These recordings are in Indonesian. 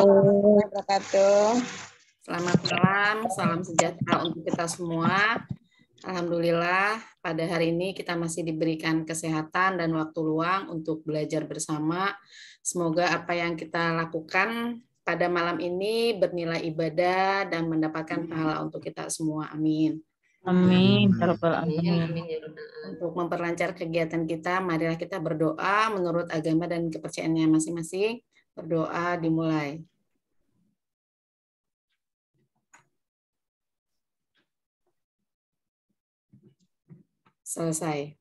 warahmatullahi wabarakatuh. Selamat malam, salam sejahtera untuk kita semua. Alhamdulillah, pada hari ini kita masih diberikan kesehatan dan waktu luang untuk belajar bersama. Semoga apa yang kita lakukan pada malam ini bernilai ibadah dan mendapatkan pahala untuk kita semua. Amin. Amin. Untuk memperlancar kegiatan kita, marilah kita berdoa menurut agama dan kepercayaannya masing-masing. Berdoa dimulai. Selesai.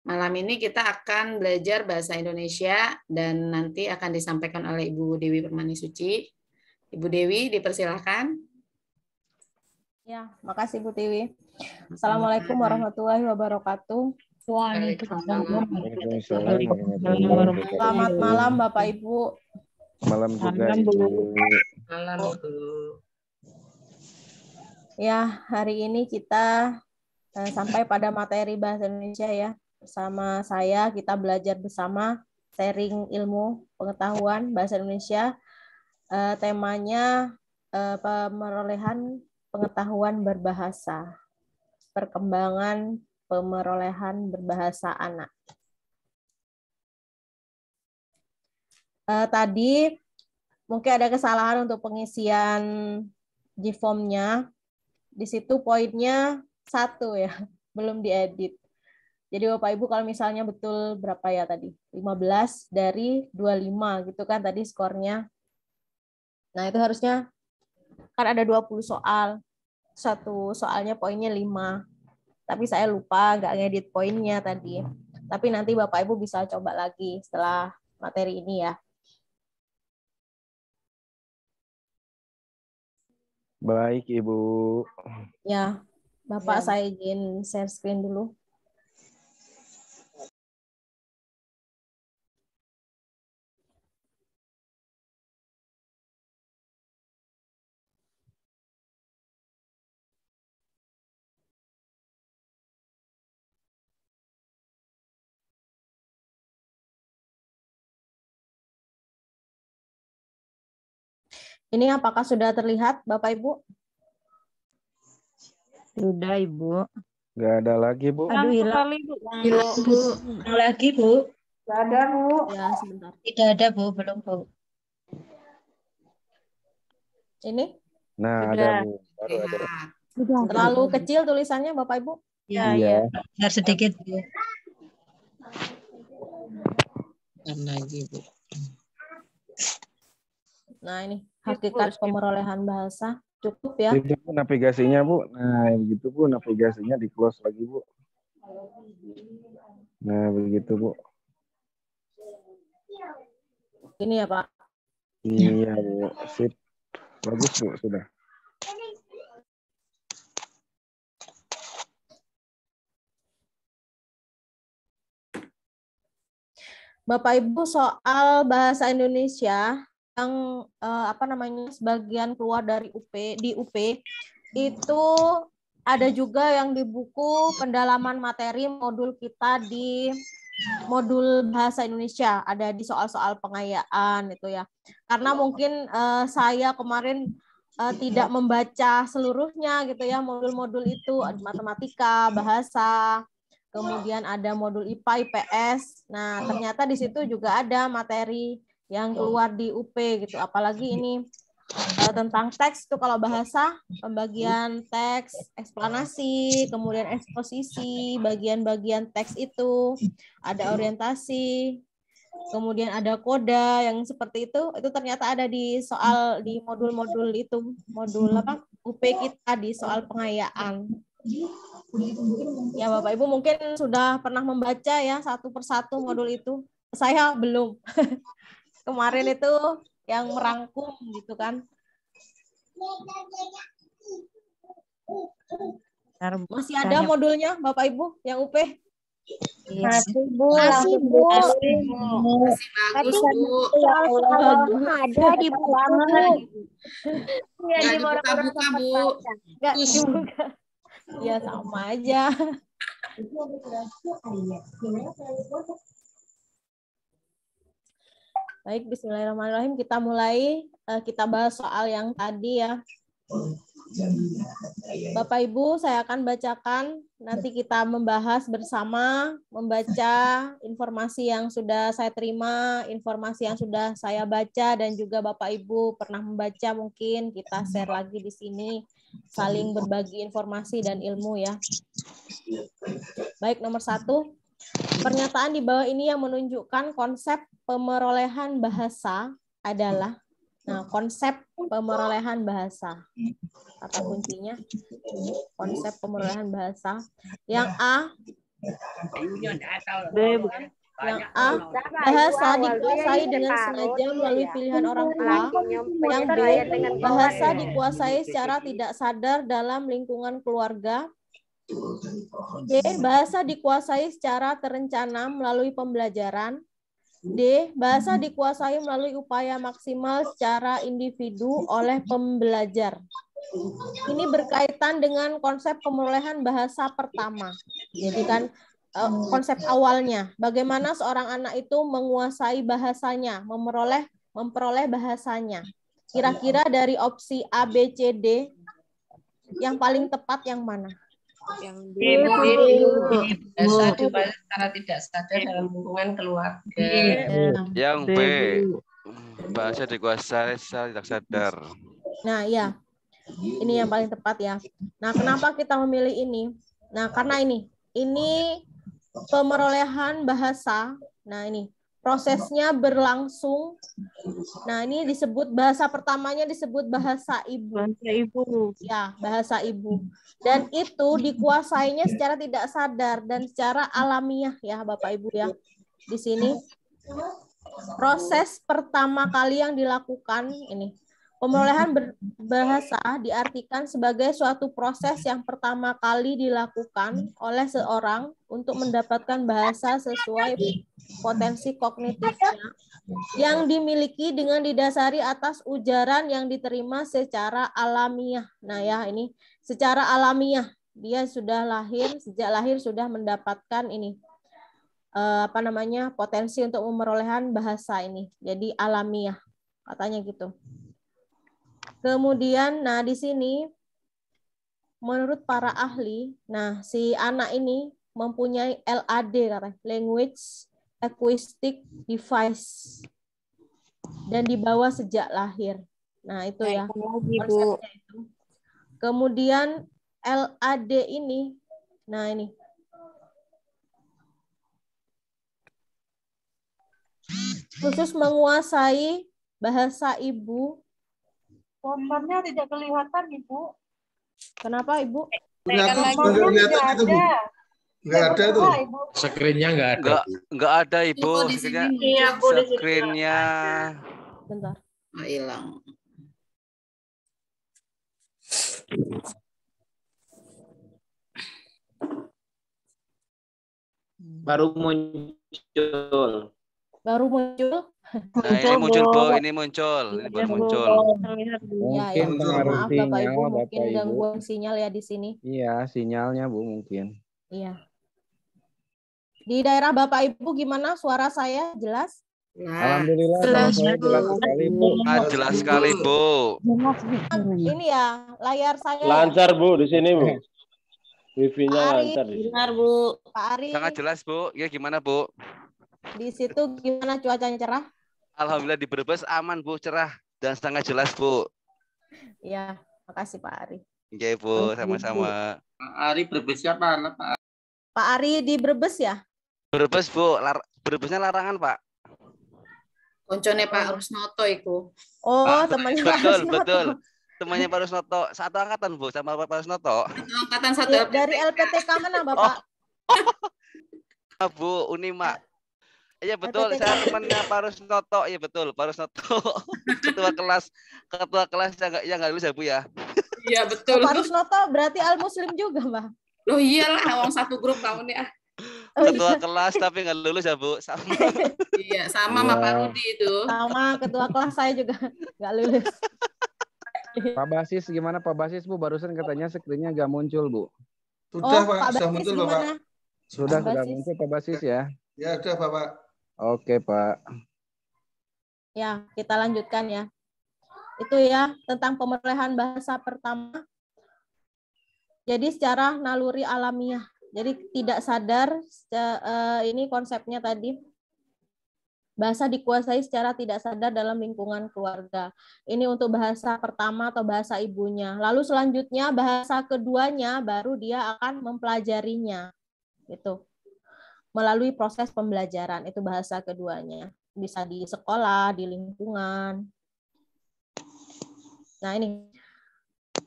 Malam ini kita akan belajar bahasa Indonesia dan nanti akan disampaikan oleh Ibu Dewi Permani Suci. Ibu Dewi, dipersilahkan. Ya, makasih Bu Tiwi. Assalamualaikum warahmatullahi wabarakatuh. Waalaikumsalam. Selamat malam Bapak Ibu. Malam juga Ibu. Malam Ibu. Ya, hari ini kita sampai pada materi bahasa Indonesia ya. Bersama saya kita belajar bersama, sharing ilmu, pengetahuan bahasa Indonesia. Temanya pemerolehan pengetahuan berbahasa. Perkembangan pemerolehan berbahasa anak. Tadi mungkin ada kesalahan untuk pengisian G-form-nya. Di situ poinnya 1 ya, belum diedit. Jadi Bapak Ibu kalau misalnya betul berapa ya tadi? 15 dari 25 gitu kan tadi skornya. Nah, itu harusnya kan ada 20 soal. Satu soalnya poinnya 5. Tapi saya lupa nggak ngedit poinnya tadi. Tapi nanti Bapak Ibu bisa coba lagi setelah materi ini ya. Baik Ibu. Ya, Bapak saya izin share screen dulu. Ini apakah sudah terlihat Bapak Ibu? Sudah Ibu. Nggak ada lagi Bu. Aduh hilang. Hilang Bu. Lagi Bu. Tidak ada Bu. Ya, sebentar. Tidak ada Bu, belum Bu. Ini? Nah, Sudah. ada Bu. Baru ada. Terlalu kecil tulisannya Bapak Ibu? Ya, Iya. Biar sedikit Bu. Lagi Bu. Nah, ini hakikat pemerolehan bahasa. Cukup ya. Itu Bu navigasinya Bu. Nah, begitu Bu navigasinya di close lagi Bu. Nah, begitu Bu. Ini ya Pak. Iya Bu. Sip. Bagus Bu, sudah. Bapak Ibu soal bahasa Indonesia yang sebagian keluar dari di UP itu ada juga yang di buku pendalaman materi modul kita di modul bahasa Indonesia, ada di soal-soal pengayaan itu ya. Karena mungkin saya kemarin tidak membaca seluruhnya gitu ya, modul-modul itu matematika, bahasa, kemudian ada modul IPA, IPS. Nah, ternyata di situ juga ada materi yang keluar di UP gitu. Apalagi ini tentang teks itu kalau bahasa, pembagian teks, eksplanasi, kemudian eksposisi, bagian-bagian teks itu, ada orientasi, kemudian ada koda yang seperti itu ternyata ada di soal di modul-modul itu, modul UP kita di soal pengayaan. Ya Bapak Ibu mungkin sudah pernah membaca ya satu persatu modul itu. Saya belum. Kemarin itu yang merangkum gitu kan. Masih ada modulnya Bapak Ibu yang UP? Masih Bu. Masih bagus Bu. Ada di buku. Nggak dibuka-buka Bu. Nggak dibuka. Ya sama aja. Baik, bismillahirrahmanirrahim. Kita mulai, kita bahas soal yang tadi ya. Bapak Ibu, saya akan bacakan, nanti kita membahas bersama, membaca informasi yang sudah saya terima, informasi yang sudah saya baca, dan juga Bapak Ibu pernah membaca, mungkin kita share lagi di sini, saling berbagi informasi dan ilmu ya. Baik, nomor 1, pernyataan di bawah ini yang menunjukkan konsep pemerolehan bahasa adalah, nah, konsep pemerolehan bahasa. Kata kuncinya, konsep pemerolehan bahasa. Yang A, bahasa dikuasai dengan sengaja melalui pilihan orang tua. Yang B, bahasa dikuasai secara tidak sadar dalam lingkungan keluarga. C, bahasa dikuasai secara terencana melalui pembelajaran. D, bahasa dikuasai melalui upaya maksimal secara individu oleh pembelajar. Ini berkaitan dengan konsep pemerolehan bahasa pertama. Jadi kan konsep awalnya, bagaimana seorang anak itu menguasai bahasanya, memperoleh bahasanya. Kira-kira dari opsi A, B, C, D, yang paling tepat yang mana? Yang bahasa dikuasai secara tidak sadar dalam lingkungan keluarga. Yang B, bahasa dikuasai secara tidak sadar. Nah, ya. Ini yang paling tepat ya. Nah, kenapa kita memilih ini? Nah, karena ini pemerolehan bahasa. Nah, ini prosesnya berlangsung. Nah, ini disebut bahasa pertamanya disebut bahasa ibu. Bahasa ibu. Ya, bahasa ibu. Dan itu dikuasainya secara tidak sadar dan secara alamiah ya, Bapak Ibu ya. Di sini proses pertama kali yang dilakukan ini. Pemerolehan bahasa diartikan sebagai suatu proses yang pertama kali dilakukan oleh seorang untuk mendapatkan bahasa sesuai potensi kognitifnya yang dimiliki dengan didasari atas ujaran yang diterima secara alamiah. Nah ya, ini secara alamiah. Dia sudah lahir, sejak lahir sudah mendapatkan ini potensi untuk pemerolehan bahasa ini. Jadi alamiah, katanya gitu. Kemudian, nah di sini menurut para ahli, nah si anak ini mempunyai LAD, katanya, Language Acoustic Device, dan dibawa sejak lahir. Nah itu ya konsepnya itu. Kemudian LAD ini, nah ini khusus menguasai bahasa ibu. Gambarnya tidak kelihatan, Ibu. Kenapa, Ibu? Gambarnya tidak ada. Nggak ada tuh. Screen-nya nggak ada. Nggak ada, Ibu. Screen-nya. Bentar. Hilang. Baru muncul. Baru muncul. Nah, ini muncul, Bu. Ini muncul. Ini baru muncul. Ya, maaf Bapak Ibu, mungkin gangguan sinyal ya di sini. Iya, sinyalnya Bu mungkin. Iya. Di daerah Bapak Ibu gimana suara saya? Jelas? Alhamdulillah Jelas, saya jelas sekali Bu. Jelas sekali, Bu. Ini ya, layar saya. Lancar Bu di sini Bu. Wifi-nya lancar. Benar, Bu. Pak Ari. Sangat jelas, Bu. Ya gimana, Bu? Di situ gimana cuacanya, cerah? Alhamdulillah di Brebes aman, Bu, cerah dan sangat jelas, Bu. Iya, makasih Pak Ari. Oke, Bu, sama-sama. Pak Ari Brebesnya mana Pak? Pak Ari di Brebes ya? Brebes, Bu. Brebesnya larangan, Pak. Koncone Pak Rusnoto itu. Oh, temannya Pak Betul, Rusnoto. betul. Temannya Pak Rusnoto. Satu angkatan, Bu, sama Pak Rusnoto. Angkatan satu Ya, dari LPTK mana, Bapak? Bu, Unima. Iya betul, LPTK. saya temannya Pak Rusnoto. Iya betul, Pak Rusnoto. Ketua kelas yang nggak lulus ya, Bu ya. Iya betul. Pak Rusnoto berarti Al-Muslim juga, Mbak? Loh iyalah, orang satu grup tahun ya. Ketua kelas tapi nggak lulus ya, Bu. Sama. Iya, sama sama Pak Rudi itu. Sama ketua kelas saya juga nggak lulus. Pak Basis gimana Pak Basis Bu? Barusan katanya screen-nya nggak muncul Bu. Sudah Pak Pak, sudah Basis muncul gimana? Bapak. Sudah Basis. muncul Pak Basis ya. Ya sudah Bapak. Oke Pak. Ya, kita lanjutkan ya. Itu ya tentang pemerolehan bahasa pertama. Jadi secara naluri alamiah. Jadi tidak sadar, ini konsepnya tadi. Bahasa dikuasai secara tidak sadar dalam lingkungan keluarga. Ini untuk bahasa pertama atau bahasa ibunya. Lalu selanjutnya bahasa keduanya baru dia akan mempelajarinya. Gitu. Melalui proses pembelajaran, itu bahasa keduanya. Bisa di sekolah, di lingkungan. Nah, ini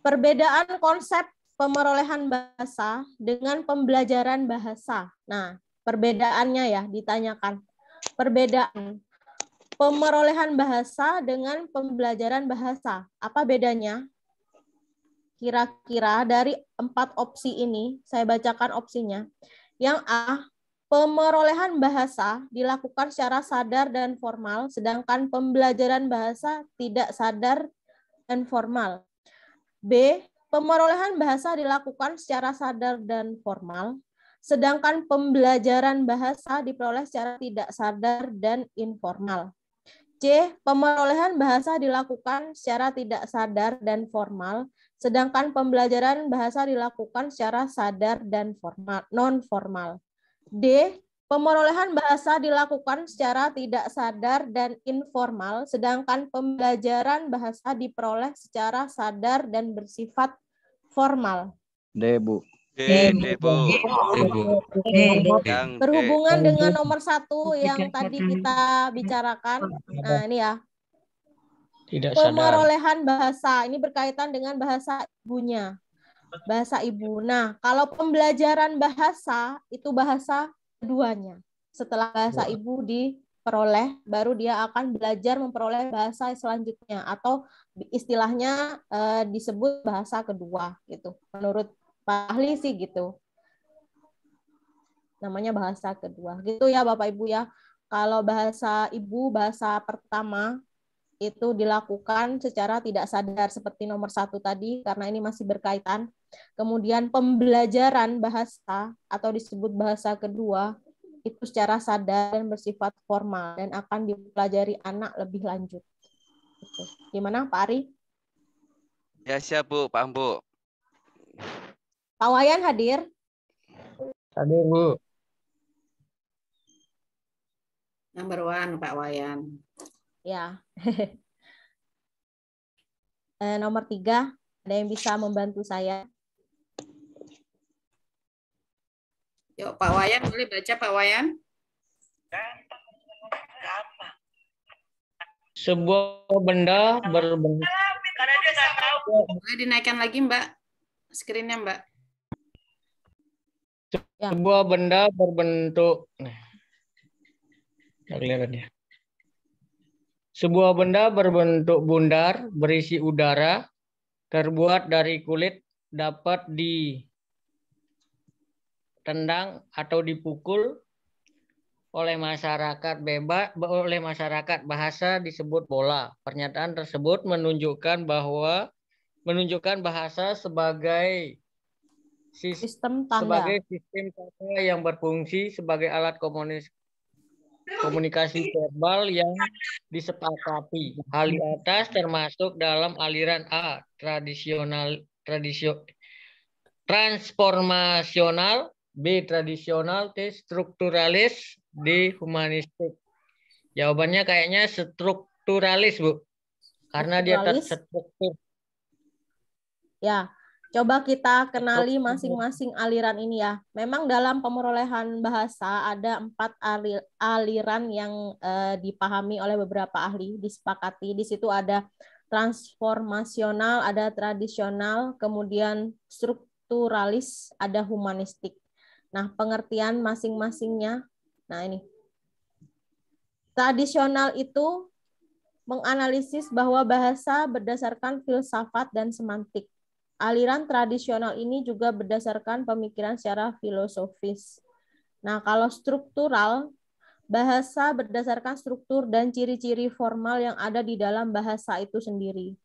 perbedaan konsep pemerolehan bahasa dengan pembelajaran bahasa. Nah, perbedaannya ya ditanyakan. Perbedaan pemerolehan bahasa dengan pembelajaran bahasa. Apa bedanya? Kira-kira dari 4 opsi ini, saya bacakan opsinya. Yang A, pemerolehan bahasa dilakukan secara sadar dan formal, sedangkan pembelajaran bahasa tidak sadar dan formal. B, pemerolehan bahasa dilakukan secara sadar dan formal, sedangkan pembelajaran bahasa diperoleh secara tidak sadar dan informal. C, pemerolehan bahasa dilakukan secara tidak sadar dan formal, sedangkan pembelajaran bahasa dilakukan secara sadar dan formal, non-formal. D, pemerolehan bahasa dilakukan secara tidak sadar dan informal, sedangkan pembelajaran bahasa diperoleh secara sadar dan bersifat formal. D, Bu. D, Bu. Berhubungan dengan nomor 1 yang tadi kita bicarakan. Nah, ini ya. Tidak sadar. Pemerolehan bahasa, ini berkaitan dengan bahasa ibunya. Bahasa ibu. Nah, kalau pembelajaran bahasa, itu bahasa keduanya. Setelah bahasa ibu diperoleh, baru dia akan belajar memperoleh bahasa selanjutnya. Atau istilahnya disebut bahasa kedua. Gitu. Menurut Pak Ahli sih gitu. Namanya bahasa kedua. Gitu ya Bapak Ibu ya. Kalau bahasa ibu, bahasa pertama, itu dilakukan secara tidak sadar seperti nomor 1 tadi, karena ini masih berkaitan. Kemudian pembelajaran bahasa atau disebut bahasa kedua itu secara sadar dan bersifat formal dan akan dipelajari anak lebih lanjut. Gitu. Gimana Pak Ari? Ya siap Bu, paham Bu. Pak Wayan hadir? Hadir Bu. Number 1 Pak Wayan. Ya. Nomor 3, ada yang bisa membantu saya? Yuk Pak Wayan, boleh baca Pak Wayan? Sebuah benda berbentuk. Boleh dinaikkan lagi Mbak, screen-nya Mbak. Sebuah benda berbentuk. Nggak kelihatan ya. Sebuah benda berbentuk bundar, berisi udara, terbuat dari kulit, dapat ditendang atau dipukul oleh masyarakat bebas, oleh masyarakat bahasa disebut bola. Pernyataan tersebut menunjukkan bahasa sebagai sistem tanda, sebagai sistem tanda yang berfungsi sebagai alat komunikasi verbal yang disepakati. Hal di atas termasuk dalam aliran A, transformasional, B, tradisional, T, strukturalis, D, humanistik. Jawabannya kayaknya strukturalis, Bu. Karena dia terstruktur. Ya, coba kita kenali masing-masing aliran ini ya. Memang dalam pemerolehan bahasa ada 4 aliran yang dipahami oleh beberapa ahli, disepakati. Di situ ada transformasional, ada tradisional, kemudian strukturalis, ada humanistik. Nah, pengertian masing-masingnya. Nah, ini. Tradisional itu menganalisis bahwa bahasa berdasarkan filsafat dan semantik. Aliran tradisional ini juga berdasarkan pemikiran secara filosofis. Nah, kalau struktural, bahasa berdasarkan struktur dan ciri-ciri formal yang ada di dalam bahasa itu sendiri.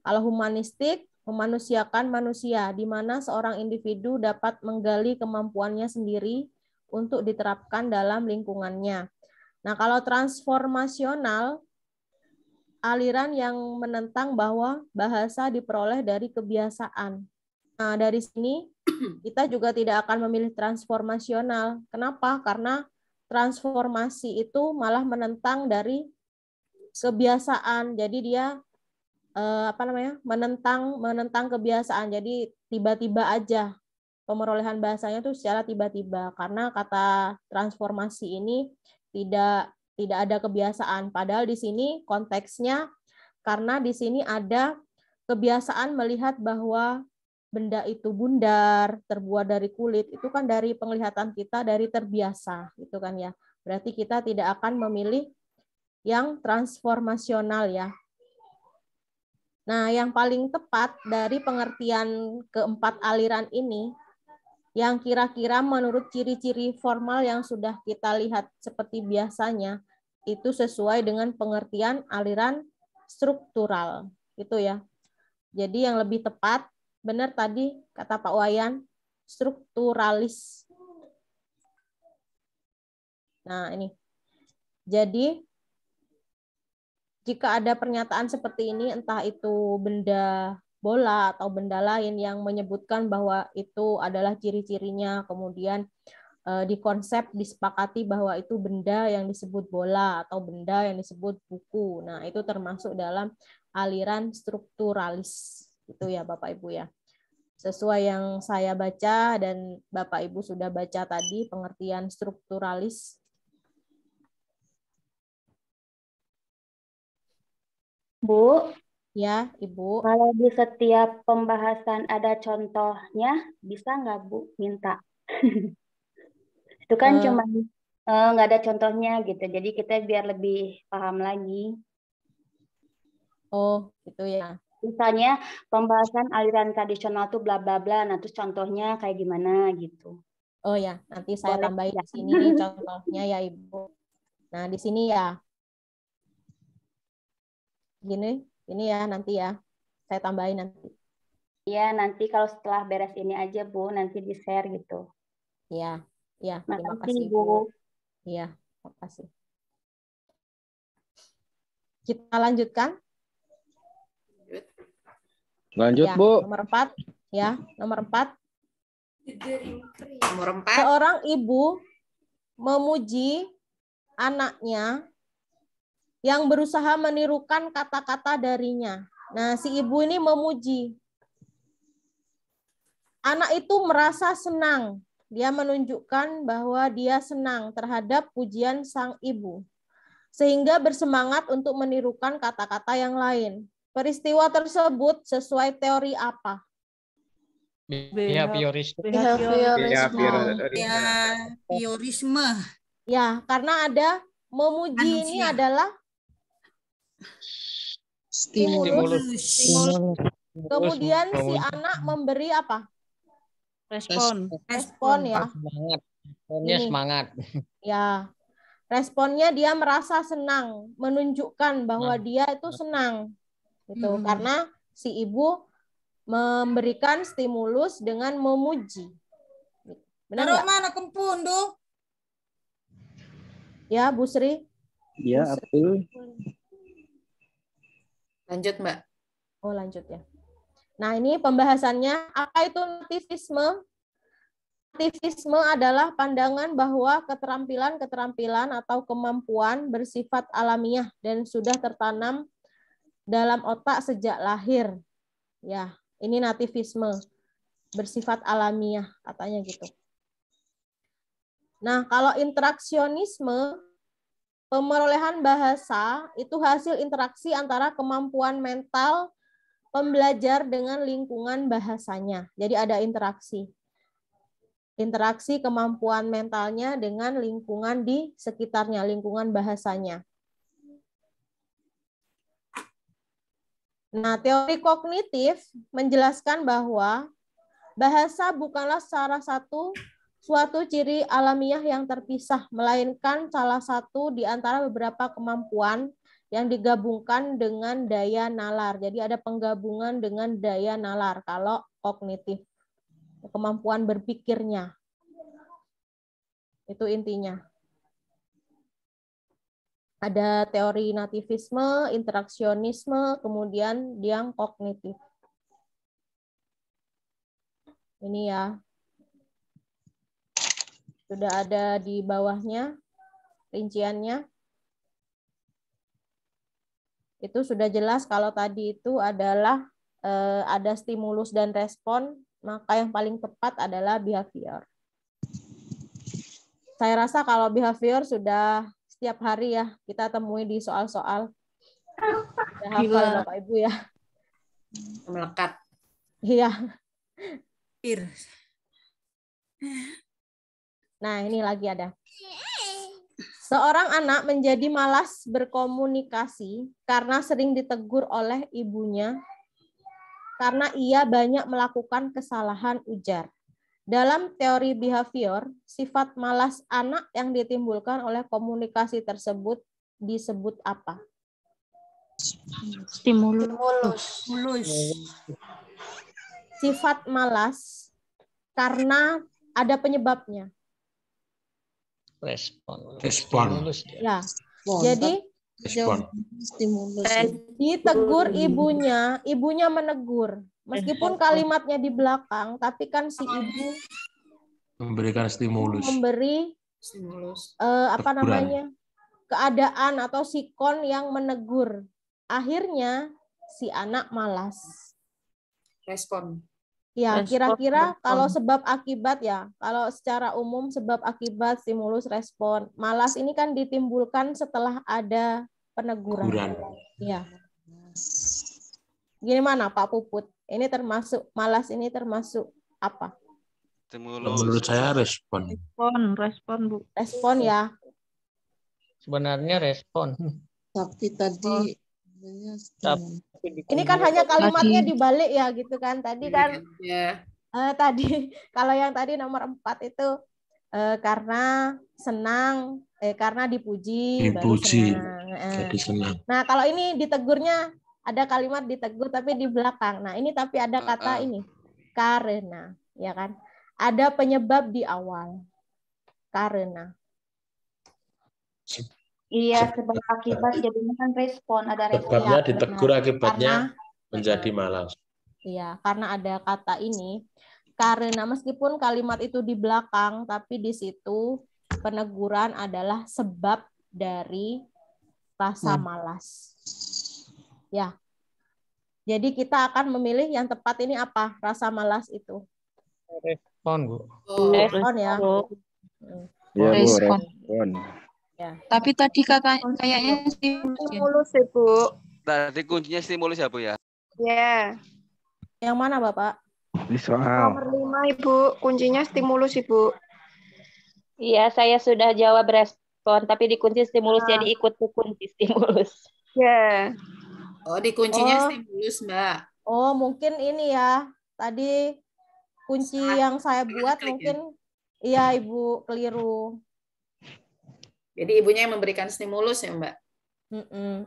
Kalau humanistik, memanusiakan manusia, di mana seorang individu dapat menggali kemampuannya sendiri untuk diterapkan dalam lingkungannya. Nah, kalau transformasional, aliran yang menentang bahwa bahasa diperoleh dari kebiasaan. Nah, dari sini kita juga tidak akan memilih transformasional. Kenapa? Karena transformasi itu malah menentang dari kebiasaan. Jadi dia menentang kebiasaan. Jadi tiba-tiba aja pemerolehan bahasanya itu secara tiba-tiba, karena kata transformasi ini tidak ada kebiasaan. Padahal di sini konteksnya karena di sini ada kebiasaan melihat bahwa benda itu bundar, terbuat dari kulit, itu kan dari penglihatan kita, dari terbiasa, gitu kan ya. Berarti kita tidak akan memilih yang transformasional ya. Nah, yang paling tepat dari pengertian keempat aliran ini, yang kira-kira menurut ciri-ciri formal yang sudah kita lihat seperti biasanya, itu sesuai dengan pengertian aliran struktural, gitu ya. Jadi yang lebih tepat, benar tadi kata Pak Wayan, strukturalis. Nah, ini. Jadi, jika ada pernyataan seperti ini, entah itu benda bola atau benda lain yang menyebutkan bahwa itu adalah ciri-cirinya, kemudian dikonsep, disepakati bahwa itu benda yang disebut bola atau benda yang disebut buku. Nah, itu termasuk dalam aliran strukturalis. Itu ya Bapak Ibu ya. Sesuai yang saya baca dan Bapak Ibu sudah baca tadi pengertian strukturalis. Bu. Ya, Ibu. Kalau di setiap pembahasan ada contohnya, bisa nggak Bu minta? Itu kan cuma nggak ada contohnya gitu. Jadi kita biar lebih paham lagi. Oh, gitu ya. Misalnya pembahasan aliran tradisional tuh bla bla bla, nah terus contohnya kayak gimana gitu. Oh ya, nanti saya tambahin di sini contohnya ya Ibu. Nah, di sini ya. Gini ya nanti ya. Saya tambahin nanti. Iya, nanti kalau setelah beres ini aja Bu, nanti di-share gitu. Iya, ya, terima kasih kasih Bu. Iya, terima kasih. Kita lanjutkan. Lanjut, ya, Bu. Nomor 4. Ya, nomor 4. Nomor 4. Seorang ibu memuji anaknya yang berusaha menirukan kata-kata darinya. Nah, si ibu ini memuji. Anak itu merasa senang. Dia menunjukkan bahwa dia senang terhadap pujian sang ibu. Sehingga bersemangat untuk menirukan kata-kata yang lain. Peristiwa tersebut sesuai teori apa? Behaviorisme. Behaviorisme. Ya, karena ada memuji ini adalah stimulus. Kemudian si anak memberi apa? Respon ya. Responnya semangat. Ya. Responnya dia merasa senang, menunjukkan bahwa dia itu senang. Gitu. Karena si ibu memberikan stimulus dengan memuji. Benar nggak? Mana kempundu? Ya, Bu Sri. Iya, betul. Lanjut, Mbak. Oh, lanjut ya. Nah, ini pembahasannya. Apa itu nativisme? Nativisme adalah pandangan bahwa keterampilan atau kemampuan bersifat alamiah dan sudah tertanam dalam otak sejak lahir. Ya, ini nativisme. Bersifat alamiah, katanya gitu. Nah, kalau interaksionisme, pemerolehan bahasa itu hasil interaksi antara kemampuan mental pembelajar dengan lingkungan bahasanya. Jadi ada interaksi. Interaksi kemampuan mentalnya dengan lingkungan di sekitarnya, lingkungan bahasanya. Nah, teori kognitif menjelaskan bahwa bahasa bukanlah suatu ciri alamiah yang terpisah, melainkan salah satu di antara beberapa kemampuan yang digabungkan dengan daya nalar. Jadi ada penggabungan dengan daya nalar kalau kognitif. Kemampuan berpikirnya. Itu intinya. Ada teori nativisme, interaksionisme, kemudian yang kognitif. Ini ya. Sudah ada di bawahnya rinciannya. Itu sudah jelas kalau tadi itu adalah ada stimulus dan respon, maka yang paling tepat adalah behavior. Saya rasa kalau behavior sudah setiap hari ya kita temui di soal-soal. Sudah hafal Bapak Ibu ya. Melekat. Iya. Nah, ini lagi ada. Seorang anak menjadi malas berkomunikasi karena sering ditegur oleh ibunya karena ia banyak melakukan kesalahan ujar. Dalam teori behavior, sifat malas anak yang ditimbulkan oleh komunikasi tersebut disebut apa? Stimulus. Sifat malas karena ada penyebabnya. Respon. Ya. Jadi Stimulus. ditegur ibunya, ibunya menegur. Meskipun kalimatnya di belakang, tapi kan si ibu memberikan stimulus. Memberi stimulus. Apa namanya? Keadaan atau sikon yang menegur. Akhirnya si anak malas. Respon. Ya, kira-kira kalau sebab akibat ya, kalau secara umum sebab akibat stimulus respon. Malas ini kan ditimbulkan setelah ada peneguran. Ya. Gimana Pak Puput? Ini termasuk malas ini termasuk apa? Menurut saya respon. Respon Bu. Respon ya. Sebenarnya respon. Tapi tadi ini kan hanya kalimatnya dibalik ya gitu kan. Tadi kan tadi kalau yang tadi nomor 4 itu karena senang, karena dipuji baru senang. Jadi senang. Nah, kalau ini ditegurnya ada kalimat ditegur tapi di belakang. Nah, ini tapi ada kata ini karena, ya kan? Ada penyebab di awal. Karena. Iya, sebab akibat jadinya kan respon, ada respon. Sebabnya ditegur, akibatnya karena, menjadi malas. Iya, karena ada kata ini. Karena meskipun kalimat itu di belakang, tapi di situ peneguran adalah sebab dari rasa malas. Ya. Jadi kita akan memilih yang tepat ini apa? Rasa malas itu. Respon, Bu. Respon ya. Ya, Bu, respon. Ya. Tapi tadi kayaknya stimulus ya, Bu. Tadi kuncinya stimulus ya, Bu ya? Ya. Yang mana, Bapak? Di soal. Nomor 5, Ibu. Kuncinya stimulus, Ibu. Iya, saya sudah jawab respon, tapi dikunci stimulus, jadi ikut kunci stimulus. Ya. Oh, dikuncinya stimulus, Mbak. Oh, mungkin ini ya. Tadi kunci yang saya buat mungkin iya, Ibu, keliru. Jadi ibunya yang memberikan stimulus ya, Mbak?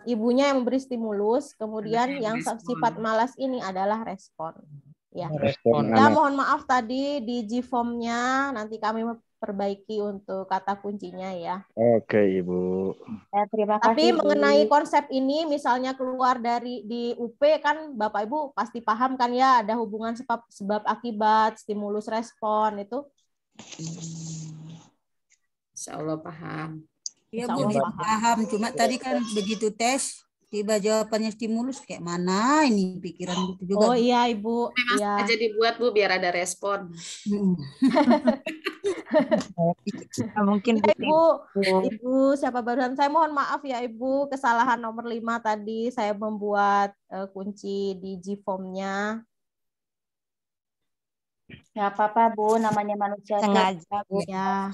Ibunya yang memberi stimulus, kemudian yang sifat malas ini adalah respon. Ya. Respon Ya, anak. mohon maaf tadi di G-form-nya nanti kami perbaiki untuk kata kuncinya ya. Oke, Ibu. Terima kasih. Tapi mengenai konsep ini misalnya keluar dari di UP kan Bapak Ibu pasti paham kan ya, ada hubungan sebab akibat, stimulus respon itu. Insya Allah paham. Iya Bu, paham. Cuma tadi kan begitu tes, tiba jawabannya stimulus kayak mana ini pikiran gitu juga. Oh iya Ibu. Memang ya. sengaja dibuat Bu biar ada respon. Mungkin ya, Ibu siapa barusan? Saya mohon maaf ya Ibu, kesalahan nomor 5 tadi saya membuat kunci di G-form-nya. Nggak apa-apa Bu, namanya manusia. Sengaja Bu. Ya.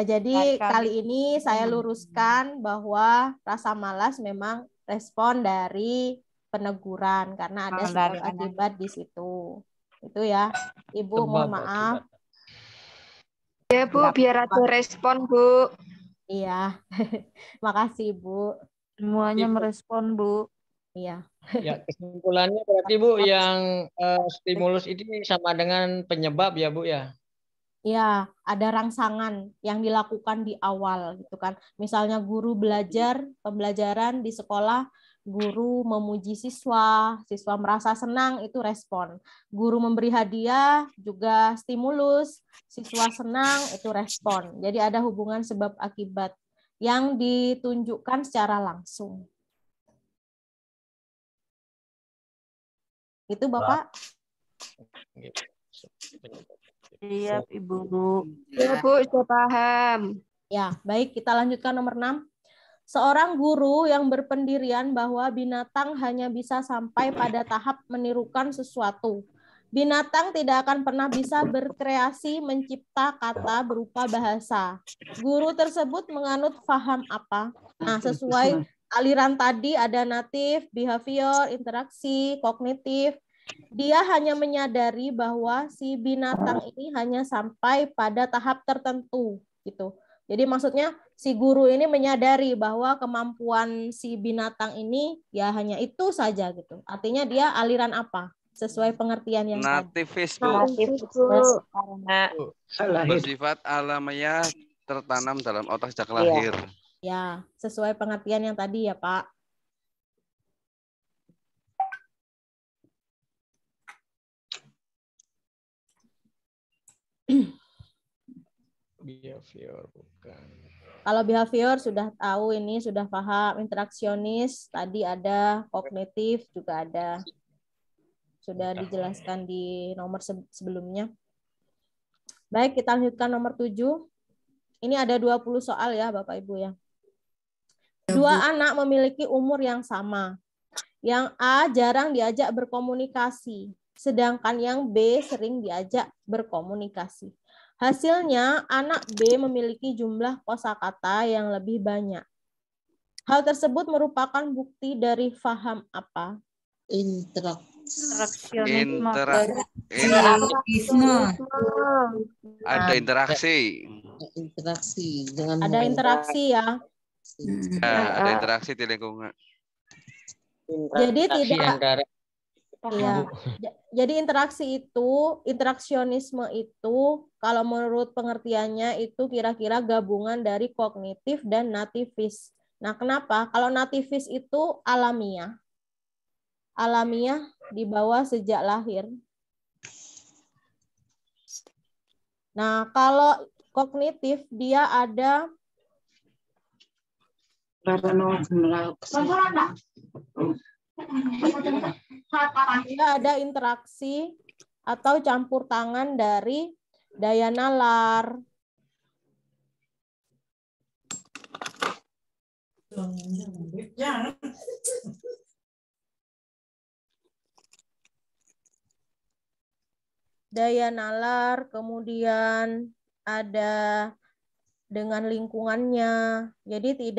Jadi kali ini saya luruskan bahwa rasa malas memang respon dari peneguran karena ada sebab akibat di situ. Itu ya, Ibu mohon maaf. Ya Bu, biar ada respon Bu. Iya, makasih Bu. Semuanya merespon Bu. Iya. Ya, kesimpulannya berarti Bu yang stimulus ini sama dengan penyebab ya Bu ya? Ya, ada rangsangan yang dilakukan di awal gitu kan. Misalnya guru belajar, pembelajaran di sekolah, guru memuji siswa, siswa merasa senang, itu respon. Guru memberi hadiah juga stimulus, siswa senang, itu respon. Jadi ada hubungan sebab akibat yang ditunjukkan secara langsung. Itu Bapak. Siap, Ibu. Ya, Bu, sudah paham. Ya, baik, kita lanjutkan nomor 6. Seorang guru yang berpendirian bahwa binatang hanya bisa sampai pada tahap menirukan sesuatu. Binatang tidak akan pernah bisa berkreasi mencipta kata berupa bahasa. Guru tersebut menganut faham apa? Nah, sesuai aliran tadi ada natif, behavior, interaksi, kognitif. Dia hanya menyadari bahwa si binatang ini hanya sampai pada tahap tertentu gitu. Jadi maksudnya si guru ini menyadari bahwa kemampuan si binatang ini ya hanya itu saja gitu. Artinya dia aliran apa? Sesuai pengertian yang Nativis, Bu. Karena Bersifat alamiah tertanam dalam otak sejak lahir. ya, sesuai pengertian yang tadi ya, Pak. Behavior bukan. Kalau behavior sudah tahu ini, sudah paham. Interaksionis, tadi ada. Kognitif juga ada. Sudah dijelaskan di nomor sebelumnya. Baik, kita lanjutkan nomor 7. Ini ada 20 soal ya, Bapak Ibu ya. Dua anak memiliki umur yang sama. Yang A jarang diajak berkomunikasi, sedangkan yang B sering diajak berkomunikasi. Hasilnya, anak B memiliki jumlah kosakata yang lebih banyak. Hal tersebut merupakan bukti dari faham apa? Interaksionisme. Ada interaksi. Ada interaksi ya. Ada interaksi di lingkungan. Jadi tidak Antara ya. Jadi interaksionisme itu kalau menurut pengertiannya itu kira-kira gabungan dari kognitif dan nativis. Nah, kenapa? Kalau nativis itu alamiah. Alamiah dibawa sejak lahir. Nah, kalau kognitif dia ada dia ada interaksi atau campur tangan dari daya nalar, kemudian ada dengan lingkungannya. Jadi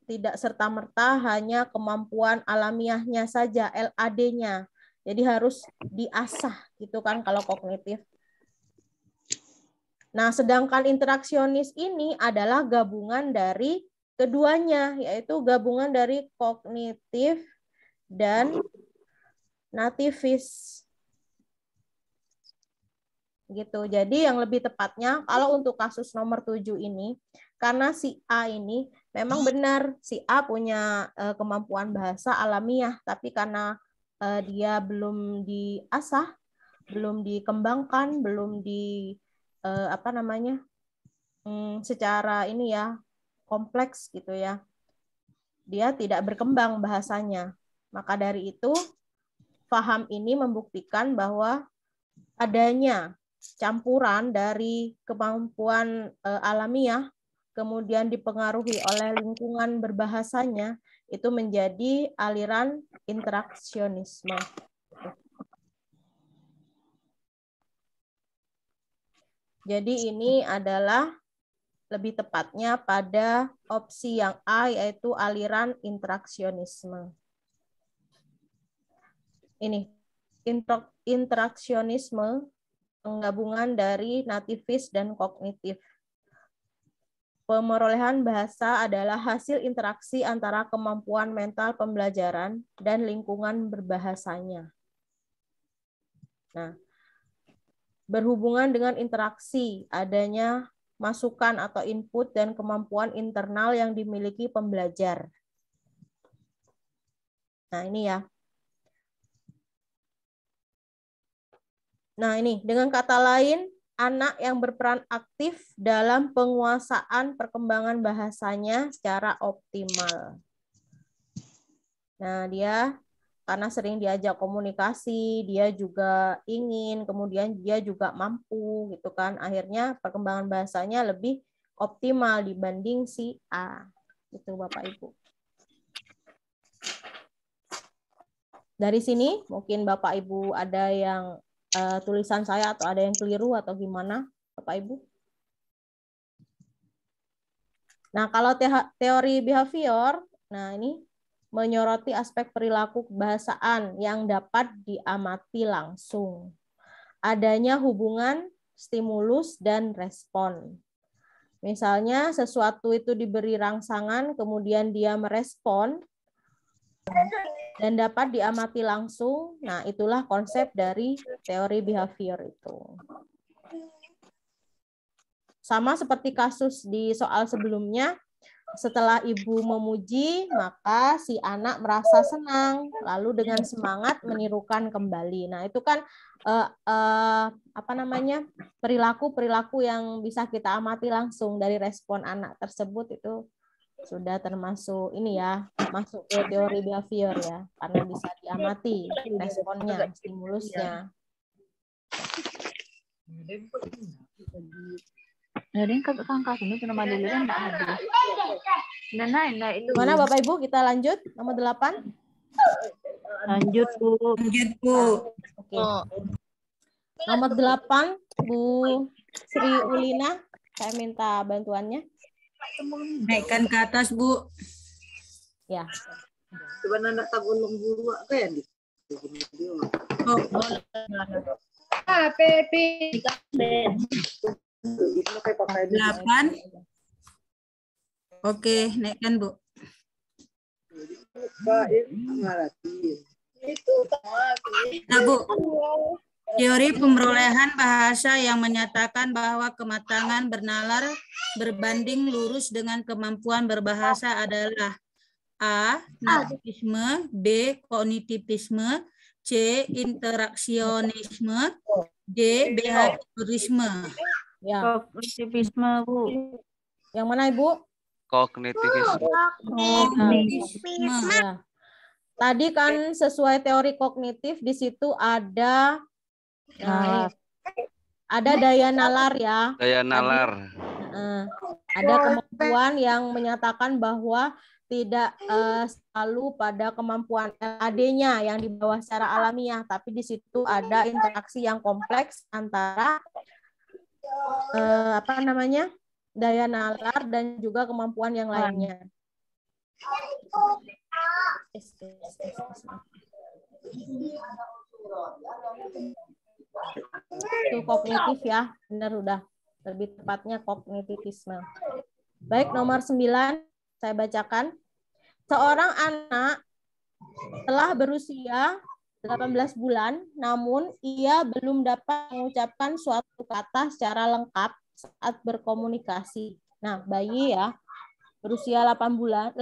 tidak serta-merta hanya kemampuan alamiahnya saja, LAD-nya. Jadi harus diasah gitu kan kalau kognitif. Nah, sedangkan interaksionis ini adalah gabungan dari keduanya, yaitu gabungan dari kognitif dan nativis. Gitu. Jadi yang lebih tepatnya kalau untuk kasus nomor 7 ini, karena si A ini memang benar si A punya kemampuan bahasa alamiah, tapi karena dia belum diasah, belum dikembangkan, belum secara ini ya kompleks gitu ya, dia tidak berkembang bahasanya. Maka dari itu faham ini membuktikan bahwa adanya campuran dari kemampuan alamiah kemudian dipengaruhi oleh lingkungan berbahasanya itu menjadi aliran interaksionisme. Jadi ini adalah lebih tepatnya pada opsi yang A, yaitu aliran interaksionisme. Ini interaksionisme penggabungan dari nativis dan kognitif. Pemerolehan bahasa adalah hasil interaksi antara kemampuan mental pembelajaran dan lingkungan berbahasanya. Nah, berhubungan dengan interaksi, adanya masukan atau input dan kemampuan internal yang dimiliki pembelajar. Nah, ini ya. Nah, ini dengan kata lain, anak yang berperan aktif dalam penguasaan perkembangan bahasanya secara optimal. Nah, dia karena sering diajak komunikasi, dia juga ingin, kemudian dia juga mampu gitu kan. Akhirnya perkembangan bahasanya lebih optimal dibanding si A. Itu Bapak Ibu. Dari sini mungkin Bapak Ibu ada yang tulisan saya atau ada yang keliru atau gimana Bapak Ibu? Nah, kalau teori behavior, nah ini menyoroti aspek perilaku kebahasaan yang dapat diamati langsung. Adanya hubungan stimulus dan respon. Misalnya sesuatu itu diberi rangsangan, kemudian dia merespon, dan dapat diamati langsung. Nah, itulah konsep dari teori behavior itu. Sama seperti kasus di soal sebelumnya, setelah ibu memuji, maka si anak merasa senang, lalu dengan semangat menirukan kembali. Nah, itu kan perilaku-perilaku yang bisa kita amati langsung dari respon anak tersebut, itu sudah termasuk ini ya, masuk ke teori behavior ya, karena bisa diamati responnya, stimulusnya. Dari kakak ini cuma dulu kan nggak ada. Nah, itu. Mana Bapak Ibu, kita lanjut nomor 8. Lanjut Bu. Lanjut Bu. Oke. Nomor 8 Bu Sri Ulina, saya minta bantuannya. Naikkan ke atas Bu. Ya. Sebenarnya tak gunung buru apa ya? Oh, Pepe. 8. Oke, naikkan Bu. Nah Bu, teori pemerolehan bahasa yang menyatakan bahwa kematangan bernalar berbanding lurus dengan kemampuan berbahasa adalah A. Nativisme, B. Kognitivisme, C. Interaksionisme, D. Behaviorisme. Ya. Kognitivisme Bu. Yang mana Ibu? Kognitivisme. Ya. Tadi kan sesuai teori kognitif di situ ada daya nalar ya. Daya nalar. Ada kemampuan yang menyatakan bahwa tidak selalu pada kemampuan LAD-nya yang di bawah secara alamiah, tapi di situ ada interaksi yang kompleks antara daya nalar dan juga kemampuan yang lainnya. Itu kognitif ya, benar udah. Lebih tepatnya kognitivisme. Baik, nomor 9 saya bacakan. Seorang anak telah berusia 18 bulan, namun ia belum dapat mengucapkan suatu kata secara lengkap saat berkomunikasi. Nah, bayi ya, berusia 18,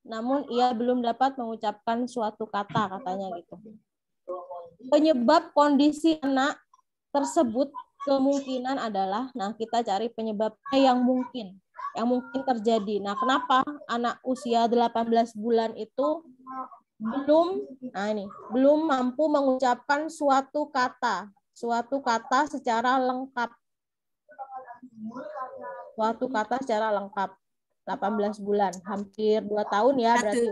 namun ia belum dapat mengucapkan suatu kata, katanya gitu. Penyebab kondisi anak tersebut kemungkinan adalah, nah kita cari penyebabnya yang mungkin terjadi. Nah, kenapa anak usia 18 bulan itu belum mampu mengucapkan suatu kata secara lengkap. Suatu kata secara lengkap. 18 bulan, hampir 2 tahun ya berarti.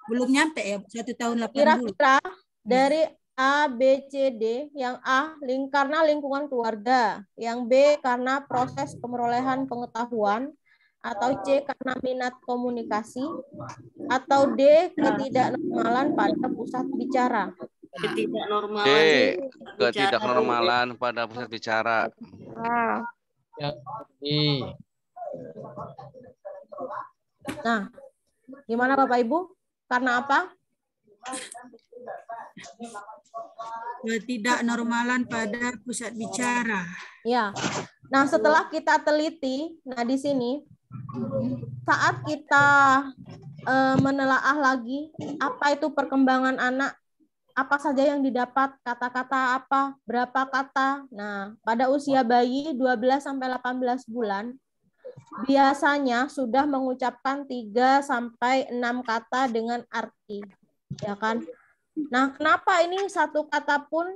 Belum nyampe ya, 1 tahun 8 bulan. Kira-kira dari A, B, C, D, yang A karena lingkungan keluarga, yang B karena proses pemerolehan pengetahuan, atau C karena minat komunikasi, atau D ketidaknormalan pada pusat bicara. Ketidaknormalan pada pusat bicara. Nah, gimana Bapak Ibu? Karena apa? ketidaknormalan pada pusat bicara. Ya. Nah, setelah kita teliti, nah di sini saat kita menelaah lagi apa itu perkembangan anak, apa saja yang didapat, kata-kata apa, berapa kata. Nah, pada usia bayi 12 sampai 18 bulan biasanya sudah mengucapkan 3 sampai 6 kata dengan arti, ya kan? Nah, kenapa ini satu kata pun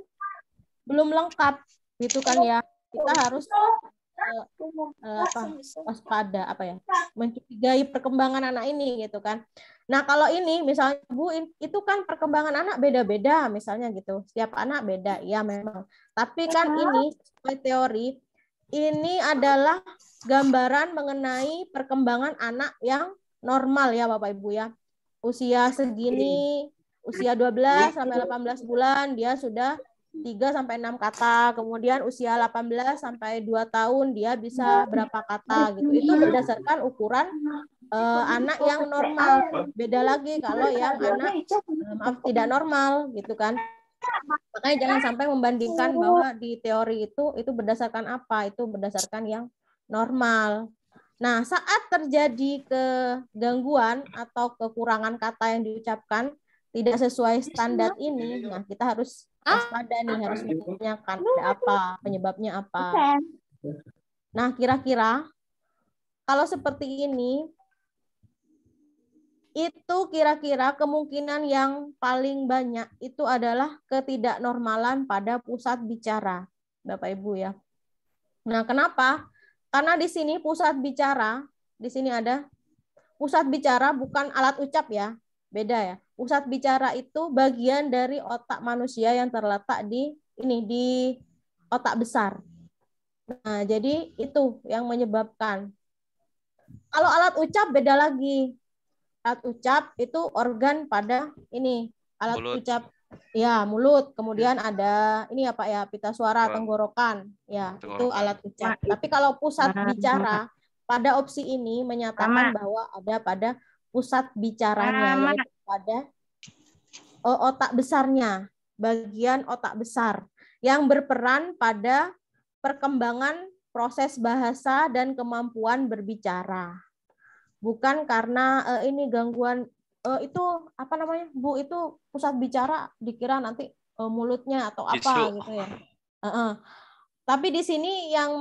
belum lengkap, gitu kan ya? Kita harus waspada, mencurigai perkembangan anak ini, gitu kan? Nah, kalau ini misalnya Bu, itu kan perkembangan anak beda-beda, misalnya gitu. Setiap anak beda, ya memang. Tapi kan ini sesuai teori, ini adalah gambaran mengenai perkembangan anak yang normal ya Bapak Ibu ya. Usia segini, usia 12 sampai 18 bulan dia sudah 3 sampai 6 kata. Kemudian usia 18 sampai 2 tahun dia bisa berapa kata gitu. Itu berdasarkan ukuran anak yang normal. Beda lagi kalau yang anak tidak normal gitu kan. Makanya jangan sampai membandingkan bahwa di teori itu berdasarkan apa? Itu berdasarkan yang normal. Nah, saat terjadi kegangguan atau kekurangan kata yang diucapkan tidak sesuai standar ini, nah kita harus waspada nih, harus menanyakan ada apa, penyebabnya apa. Nah, kira-kira kalau seperti ini, itu kira-kira kemungkinan yang paling banyak itu adalah ketidaknormalan pada pusat bicara, Bapak Ibu ya. Nah, kenapa? Karena di sini pusat bicara, di sini ada pusat bicara bukan alat ucap ya, beda ya. Pusat bicara itu bagian dari otak manusia yang terletak di otak besar. Nah, jadi itu yang menyebabkan. Kalau alat ucap beda lagi. Alat ucap itu organ pada alat mulut. Ucap ya mulut, kemudian ada ini apa ya, pita suara, tenggorokan ya, itu alat ucap. Tapi kalau pusat bicara pada opsi ini menyatakan bahwa ada pada pusat bicaranya, yaitu pada otak besarnya, bagian otak besar yang berperan pada perkembangan proses bahasa dan kemampuan berbicara. Bukan karena ini gangguan itu apa namanya Bu, itu pusat bicara dikira nanti mulutnya atau apa gitu ya. Tapi di sini yang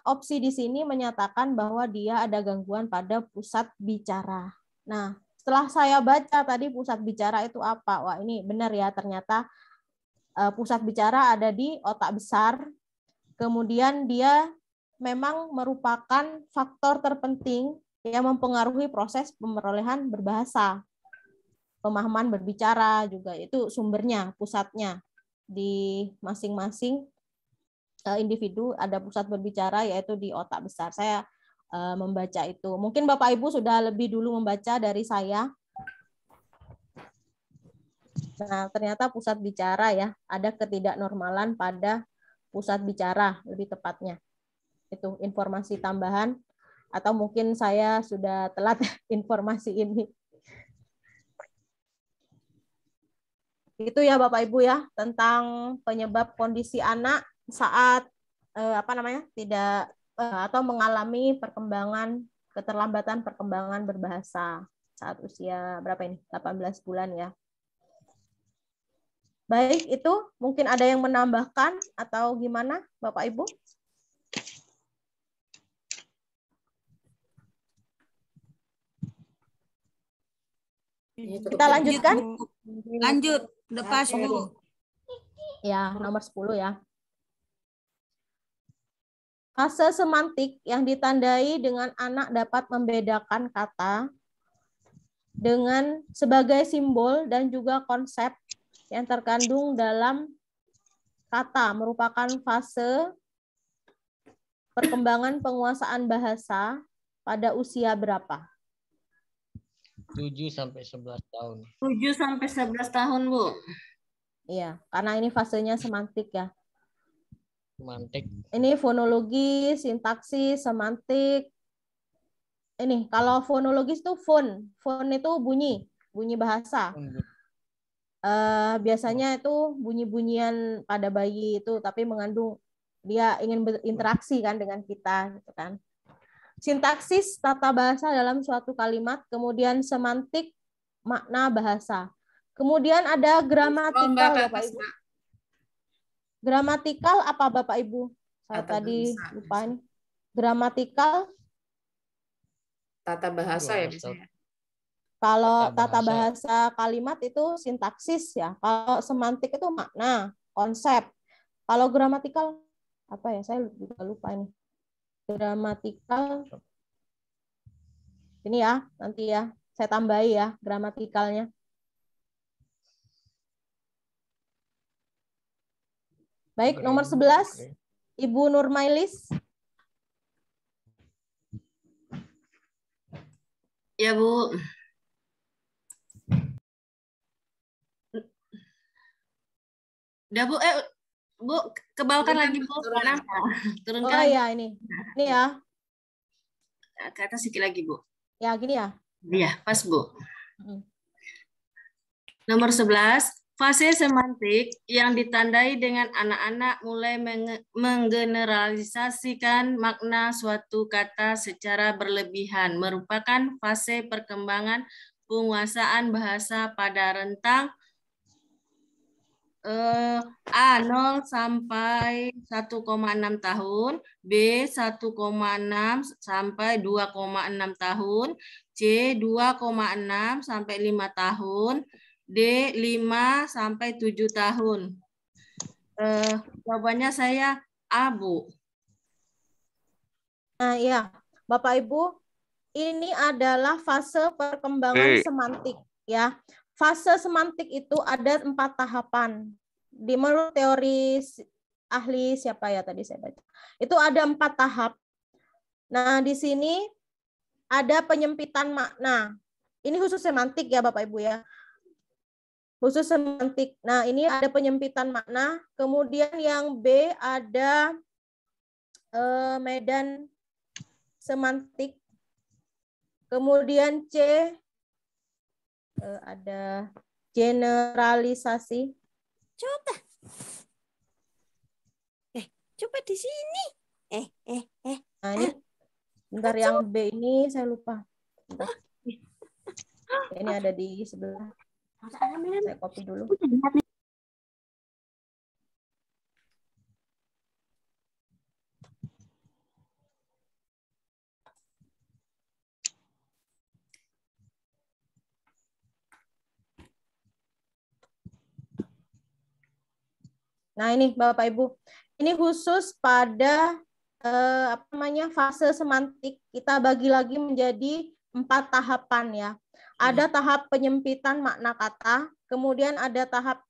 opsi di sini menyatakan bahwa dia ada gangguan pada pusat bicara. Nah, setelah saya baca tadi pusat bicara itu apa? Wah, ini benar ya, ternyata pusat bicara ada di otak besar. Kemudian dia memang merupakan faktor terpenting yang mempengaruhi proses pemerolehan berbahasa. Pemahaman berbicara juga itu sumbernya, pusatnya. Di masing-masing individu ada pusat berbicara, yaitu di otak besar. Saya membaca itu. Mungkin Bapak Ibu sudah lebih dulu membaca dari saya. Nah, ternyata pusat bicara ya, ada ketidaknormalan pada pusat bicara, lebih tepatnya. Itu informasi tambahan, atau mungkin saya sudah telat informasi ini. Itu ya Bapak Ibu ya, tentang penyebab kondisi anak saat tidak atau mengalami keterlambatan perkembangan berbahasa saat usia berapa ini? 18 bulan ya. Baik, itu mungkin ada yang menambahkan atau gimana Bapak Ibu? Kita lanjutkan? Lanjut, lepas Bu. Ya, nomor 10 ya. Fase semantik yang ditandai dengan anak dapat membedakan kata dengan sebagai simbol dan juga konsep yang terkandung dalam kata merupakan fase perkembangan penguasaan bahasa pada usia berapa? 7 sampai 11 tahun. 7 sampai 11 tahun, Bu. Iya, karena ini fasenya semantik ya. Semantik. Ini fonologi, sintaksis, semantik. Ini kalau fonologis itu fon itu bunyi bahasa. biasanya itu bunyi-bunyian pada bayi itu, tapi mengandung dia ingin berinteraksi kan dengan kita, gitu kan. Sintaksis tata bahasa dalam suatu kalimat, kemudian semantik makna bahasa. Kemudian ada gramatikal, Bapak Ibu. Gramatikal apa Bapak Ibu? Saya tadi lupa nih. Gramatikal. Tata bahasa ya biasanya. Kalau tata bahasa kalimat itu sintaksis ya. Kalau semantik itu makna, konsep. Kalau gramatikal apa ya? Saya juga lupa ini. Gramatikal. Ini ya, nanti ya. Saya tambahi ya gramatikalnya. Baik, nomor 11. Ibu Nurmailis. Ya, Bu. Udah, Bu. Bu, kebalkan lagi, Bu. Turunkan. Oh ya, ini. Ini ya. Ke atas sedikit lagi, Bu. Ya, gini ya. Iya, pas, Bu. Nomor 11. Fase semantik yang ditandai dengan anak-anak mulai menggeneralisasikan makna suatu kata secara berlebihan merupakan fase perkembangan penguasaan bahasa pada rentang A 0 sampai 1,6 tahun, B 1,6 sampai 2,6 tahun, C 2,6 sampai 5 tahun, D 5 sampai 7 tahun. Jawabannya saya A, Bu. Nah, iya. Bapak Ibu, ini adalah fase perkembangan semantik ya. Fase semantik itu ada 4 tahapan. Menurut teori ahli siapa ya tadi saya baca. Itu ada 4 tahap. Nah, di sini ada penyempitan makna. Ini khusus semantik ya Bapak Ibu ya. Khusus semantik. Nah, ini ada penyempitan makna. Kemudian yang B ada medan semantik. Kemudian C ada generalisasi. Coba. Coba di sini. Nah, ini bentar yang B ini saya lupa. Bentar. Ini ada di sebelah. Saya copy dulu. Nah, ini Bapak Ibu. Ini khusus pada fase semantik. Kita bagi lagi menjadi 4 tahapan ya. Ada tahap penyempitan makna kata, kemudian ada tahap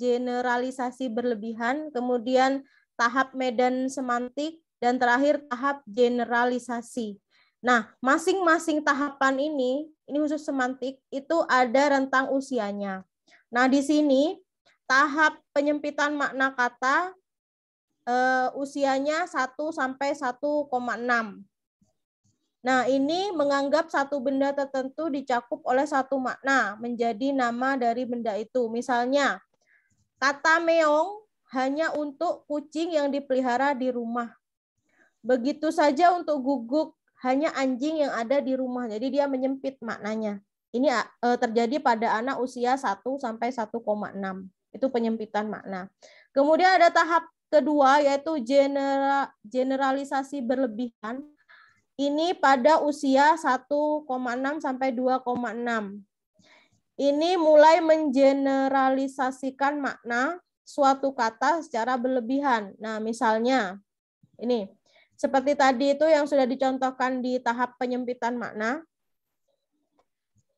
generalisasi berlebihan, kemudian tahap medan semantik, dan terakhir tahap generalisasi. Nah, masing-masing tahapan ini khusus semantik, itu ada rentang usianya. Nah, di sini tahap penyempitan makna kata usianya 1 sampai 1,6. Nah, ini menganggap satu benda tertentu dicakup oleh satu makna menjadi nama dari benda itu. Misalnya, kata meong hanya untuk kucing yang dipelihara di rumah. Begitu saja untuk guguk, hanya anjing yang ada di rumah. Jadi dia menyempit maknanya. Ini terjadi pada anak usia 1 sampai 1,6. Itu penyempitan makna. Kemudian ada tahap kedua yaitu generalisasi berlebihan. Ini pada usia 1,6 sampai 2,6. Ini mulai mengeneralisasikan makna suatu kata secara berlebihan. Nah, misalnya ini seperti tadi itu yang sudah dicontohkan di tahap penyempitan makna.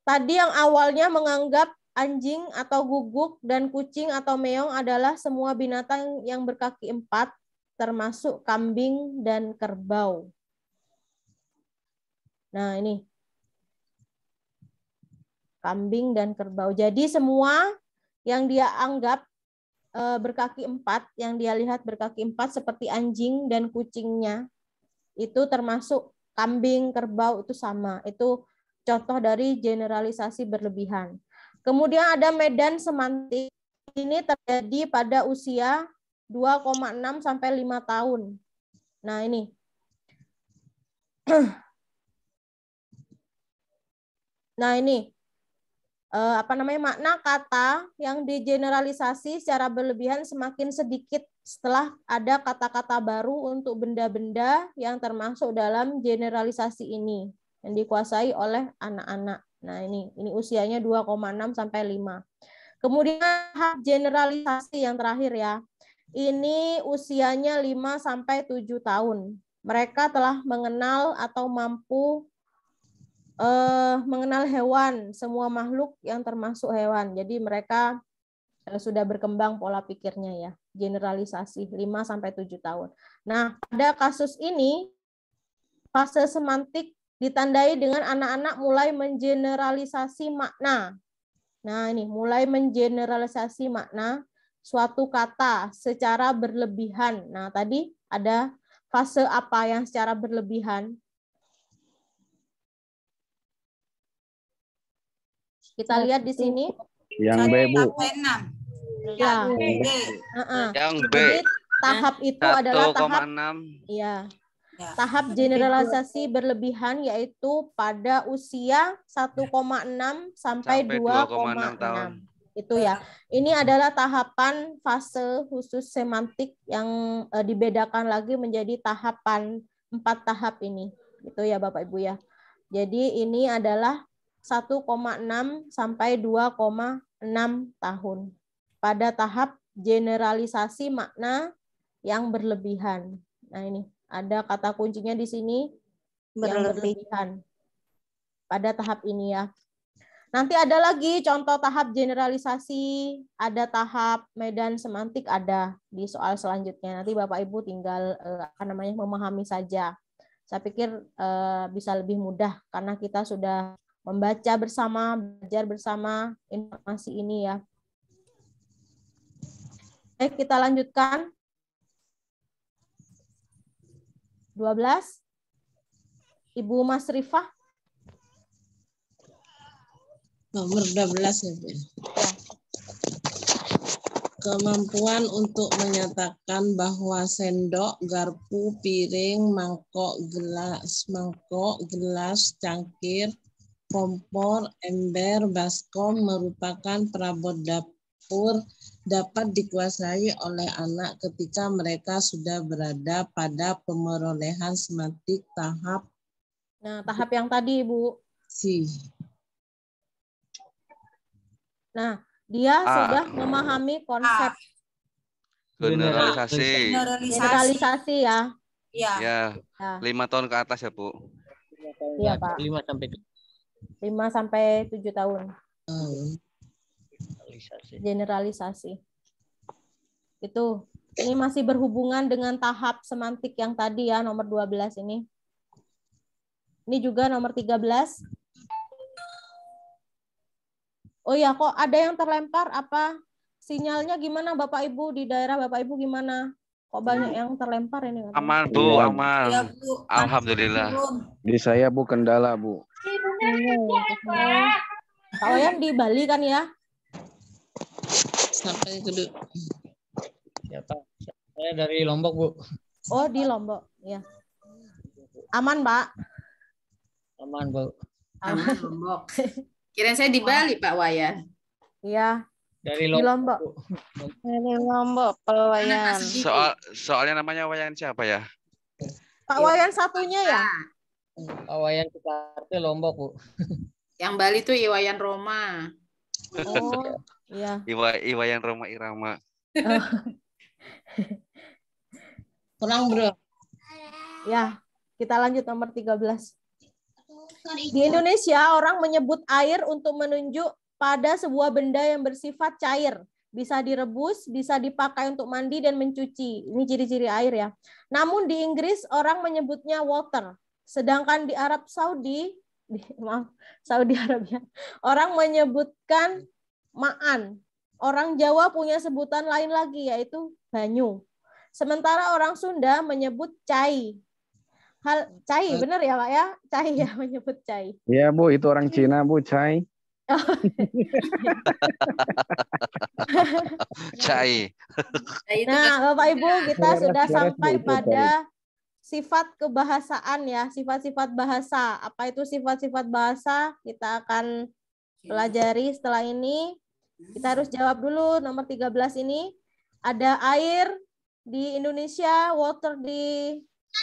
Tadi yang awalnya menganggap anjing atau guguk dan kucing atau meong adalah semua binatang yang berkaki 4, termasuk kambing dan kerbau. Nah, ini. Kambing dan kerbau. Jadi semua yang dia anggap berkaki 4, yang dia lihat berkaki 4 seperti anjing dan kucingnya, itu termasuk kambing, kerbau, itu sama. Itu contoh dari generalisasi berlebihan. Kemudian ada medan semantik. Ini terjadi pada usia 2,6 sampai 5 tahun. Nah, ini. Nah, ini makna kata yang digeneralisasi secara berlebihan semakin sedikit setelah ada kata-kata baru untuk benda-benda yang termasuk dalam generalisasi ini yang dikuasai oleh anak-anak. Nah, ini usianya 2,6 sampai 5. Kemudian tahap generalisasi yang terakhir ya. Ini usianya 5 sampai 7 tahun. Mereka telah mengenal atau mampu mengenal hewan, semua makhluk yang termasuk hewan. Jadi mereka sudah berkembang pola pikirnya ya, generalisasi 5 sampai 7 tahun. Nah, pada kasus ini fase semantik ditandai dengan anak-anak mulai mengeneralisasi makna. Nah, ini mulai mengeneralisasi makna suatu kata secara berlebihan. Nah, tadi ada fase apa yang secara berlebihan? Kita lihat di sini. Yang B, Bu. Ya. Yang B. Jadi tahap itu adalah tahap 1,6. ya. Tahap generalisasi berlebihan yaitu pada usia 1,6 sampai 2,6 tahun. Itu ya. Ini adalah tahapan fase khusus semantik yang dibedakan lagi menjadi tahapan 4 tahap ini. Itu ya Bapak Ibu ya. Jadi ini adalah 1,6 sampai 2,6 tahun pada tahap generalisasi makna yang berlebihan. Nah, ini ada kata kuncinya di sini yang berlebihan pada tahap ini ya. Nanti ada lagi contoh tahap generalisasi, ada tahap medan semantik ada di soal selanjutnya. Nanti Bapak Ibu tinggal memahami saja. Saya pikir bisa lebih mudah karena kita sudah membaca bersama, belajar bersama informasi ini ya. Baik, kita lanjutkan. 12. Ibu Mas Rifah. Nomor 12 ya, Bu. Kemampuan untuk menyatakan bahwa sendok, garpu, piring, mangkok, gelas, cangkir, kompor, ember, baskom merupakan perabot dapur dapat dikuasai oleh anak ketika mereka sudah berada pada pemerolehan semantik tahap. Nah, tahap yang tadi, Bu. Si. Nah, dia sudah memahami konsep generalisasi. Generalisasi ya. Iya. Ya. 5 tahun ke atas ya, Bu. Iya, Pak. 5 sampai 7 tahun. Generalisasi. Itu. Ini masih berhubungan dengan tahap semantik yang tadi ya, nomor 12 ini. Ini juga nomor 13. Oh ya, kok ada yang terlempar? Apa sinyalnya gimana Bapak Ibu? Di daerah Bapak Ibu gimana? Kok banyak yang terlempar ini? Aman, Bu, aman. Ya, Bu. Alhamdulillah. Di saya, Bu, kendala, Bu. Pak Wayan di Bali kan ya? Sampai kedua. Siapa? Saya dari Lombok, Bu. Oh, di Lombok, ya. Aman, Pak? Aman, Bu. Aman, Lombok. Kirain saya di Bali, Pak Wayan. Iya. Dari Lombok. Dari Lombok, Pak Wayan. Soalnya namanya Wayan siapa ya? Pak Wayan satunya ya? Pak Wayan Sukarti Lombok, Bu. Yang Bali tuh Iwayan Roma. Oh, iya. Iwayan Roma Irama. Kurang, Bro. Ya, kita lanjut nomor 13. Di Indonesia, orang menyebut air untuk menunjuk pada sebuah benda yang bersifat cair. Bisa direbus, bisa dipakai untuk mandi dan mencuci. Ini ciri-ciri air ya. Namun di Inggris, orang menyebutnya water. Sedangkan di Arab Saudi, Saudi Arabia, orang menyebutkan ma'an. Orang Jawa punya sebutan lain lagi, yaitu banyu. Sementara orang Sunda menyebut cai. Cai, benar ya Pak ya? Cai ya, menyebut cai. Iya, Bu, itu orang Cina, Bu, cai. Cai. Nah, Bapak Ibu, kita sudah Beres, Bu, sampai itu pada sifat kebahasaan ya, sifat-sifat bahasa. Apa itu sifat-sifat bahasa? Kita akan pelajari setelah ini. Kita harus jawab dulu nomor 13 ini. Ada air di Indonesia, water di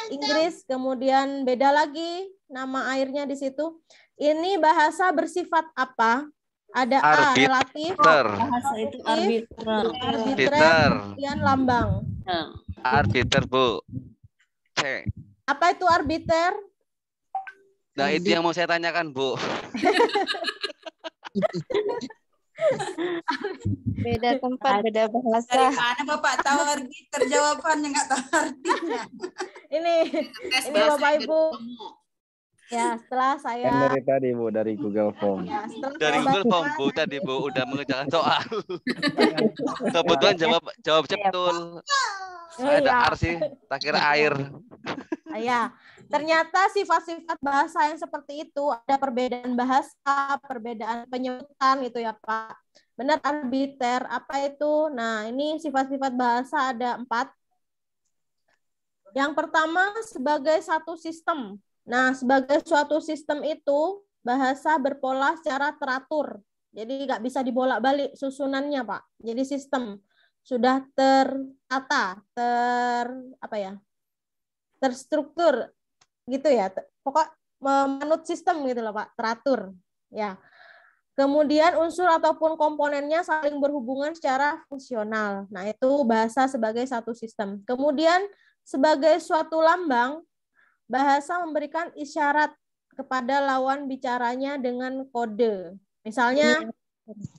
Inggris, kemudian beda lagi nama airnya di situ. Ini bahasa bersifat apa? Ada A, relatif, Bahasa itu arbiter. arbitrer, kemudian lambang. Arbiter, Bu. C. Apa itu arbiter? Nah, itu yang mau saya tanyakan, Bu. Beda tempat, beda bahasa. Dari mana Bapak tahu arbiter jawabannya nggak tahu artinya? Ini Bapak Ibu. Ya, setelah saya Kan dari tadi Bu, dari Google Form. ya, setelah Dari saya Google baca- Form, Bu, tadi Bu udah mengerjakan soal. Kebetulan jawab betul. Ada Iya. arsi, tak kira air. Ya, ternyata sifat-sifat bahasa yang seperti itu ada perbedaan bahasa, perbedaan penyebutan gitu ya Pak. Benar arbiter, apa itu? Nah, ini sifat-sifat bahasa ada 4. Yang pertama sebagai satu sistem. Nah, sebagai suatu sistem itu bahasa berpola secara teratur. Jadi nggak bisa dibolak-balik susunannya, Pak. Jadi sistem sudah tertata, terstruktur gitu ya. Pokok menurut sistem gitu loh, Pak, teratur. Ya. Kemudian unsur ataupun komponennya saling berhubungan secara fungsional. Nah, itu bahasa sebagai satu sistem. Kemudian sebagai suatu lambang, bahasa memberikan isyarat kepada lawan bicaranya dengan kode. Misalnya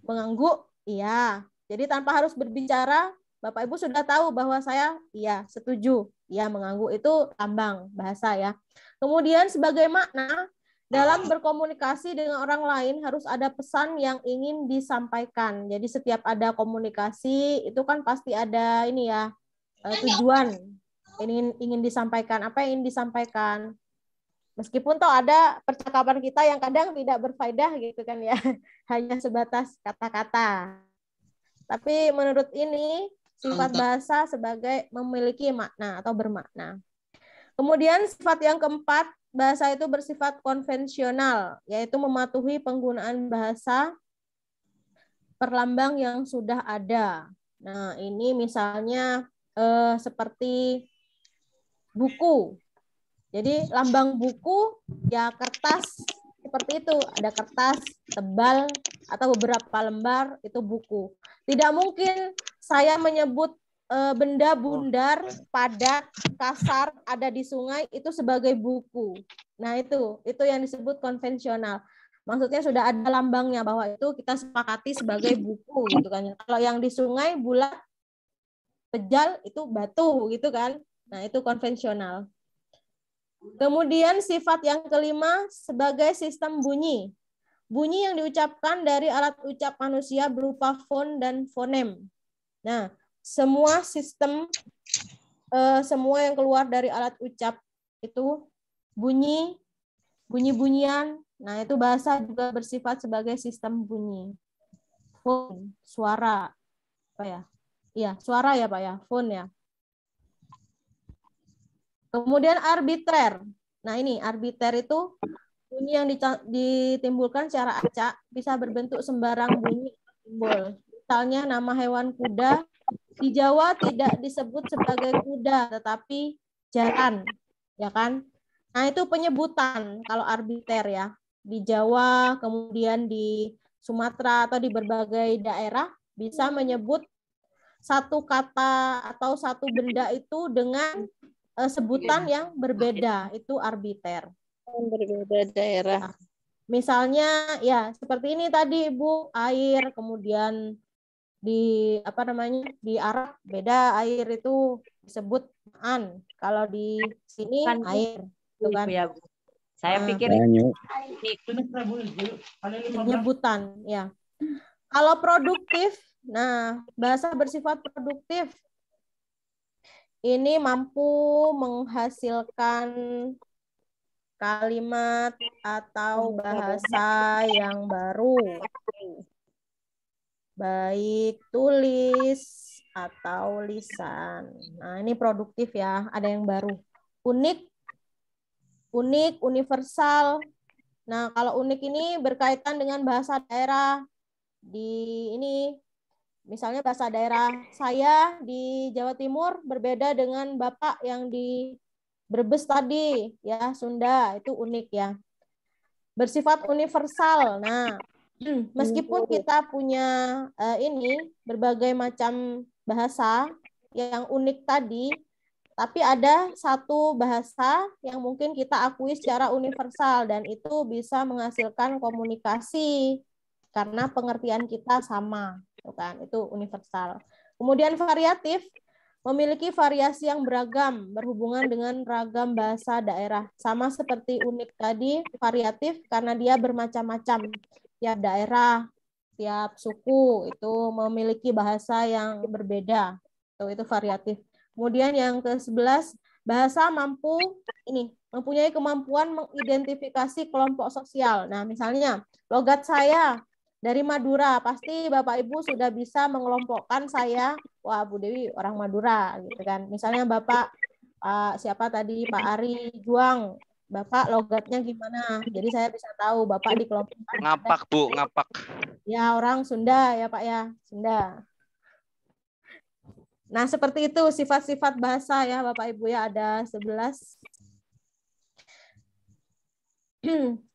mengangguk, iya. Jadi tanpa harus berbicara, Bapak Ibu sudah tahu bahwa saya iya, setuju. Iya, mengangguk itu lambang bahasa ya. Kemudian sebagai makna, dalam berkomunikasi dengan orang lain harus ada pesan yang ingin disampaikan. Jadi setiap ada komunikasi itu kan pasti ada ini ya, tujuan ingin disampaikan, apa yang ingin disampaikan. Meskipun toh ada percakapan kita yang kadang tidak berfaedah gitu kan ya, hanya sebatas kata-kata. Tapi menurut ini sifat bahasa sebagai memiliki makna atau bermakna. Kemudian sifat yang keempat, bahasa itu bersifat konvensional, yaitu mematuhi penggunaan bahasa perlambang yang sudah ada. Nah, ini misalnya seperti buku. Jadi lambang buku ya kertas seperti itu, ada kertas tebal atau beberapa lembar itu buku. Tidak mungkin saya menyebut benda bundar, padat, kasar ada di sungai itu sebagai buku. Nah, itu yang disebut konvensional. Maksudnya sudah ada lambangnya bahwa itu kita sepakati sebagai buku gitu kan. Kalau yang di sungai bulat, pejal itu batu gitu kan. Nah, itu konvensional. Kemudian sifat yang kelima sebagai sistem bunyi. Bunyi yang diucapkan dari alat ucap manusia berupa fon dan fonem. Nah, semua sistem, semua yang keluar dari alat ucap itu bunyi-bunyian. Nah, itu bahasa juga bersifat sebagai sistem bunyi. Fon, suara. Apa ya? Iya, suara ya Pak ya, fon ya. Kemudian arbitrer. Nah, ini arbiter itu bunyi yang ditimbulkan secara acak, bisa berbentuk sembarang bunyi simbol. Misalnya nama hewan kuda di Jawa tidak disebut sebagai kuda, tetapi jaran, ya kan? Nah, itu penyebutan kalau arbiter ya. Di Jawa, kemudian di Sumatera atau di berbagai daerah bisa menyebut satu kata atau satu benda itu dengan sebutan yang berbeda, itu arbiter. Berbeda daerah. Misalnya ya seperti ini tadi Ibu, air, kemudian di di Arab beda, air itu disebut an. Kalau di sini Kan air, itu kan. Ya, Bu. Saya pikir penyebutan ya. Kalau produktif, nah bahasa bersifat produktif ini mampu menghasilkan kalimat atau bahasa yang baru. Baik tulis atau lisan. Nah, ini produktif ya, ada yang baru. Unik, universal. Nah, kalau unik ini berkaitan dengan bahasa daerah. Di ini misalnya bahasa daerah saya di Jawa Timur berbeda dengan Bapak yang di Brebes tadi, ya, Sunda, itu unik ya. Bersifat universal. Nah, meskipun kita punya ini berbagai macam bahasa yang unik tadi, tapi ada satu bahasa yang mungkin kita akui secara universal dan itu bisa menghasilkan komunikasi karena pengertian kita sama, kan? Itu universal. Kemudian variatif, memiliki variasi yang beragam berhubungan dengan ragam bahasa daerah. Sama seperti unik tadi, variatif karena dia bermacam-macam. Tiap daerah, tiap suku itu memiliki bahasa yang berbeda. Itu variatif. Kemudian yang ke-11, bahasa mempunyai kemampuan mengidentifikasi kelompok sosial. Nah, misalnya logat saya dari Madura, pasti Bapak Ibu sudah bisa mengelompokkan saya, wah Bu Dewi orang Madura gitu kan. Misalnya Bapak siapa tadi Pak Ari Juang, Bapak logatnya gimana? Jadi saya bisa tahu Bapak di kelompok ngapak Bu, ngapak. Ya orang Sunda ya Pak ya, Sunda. Nah, seperti itu sifat-sifat bahasa ya Bapak Ibu ya, ada 11.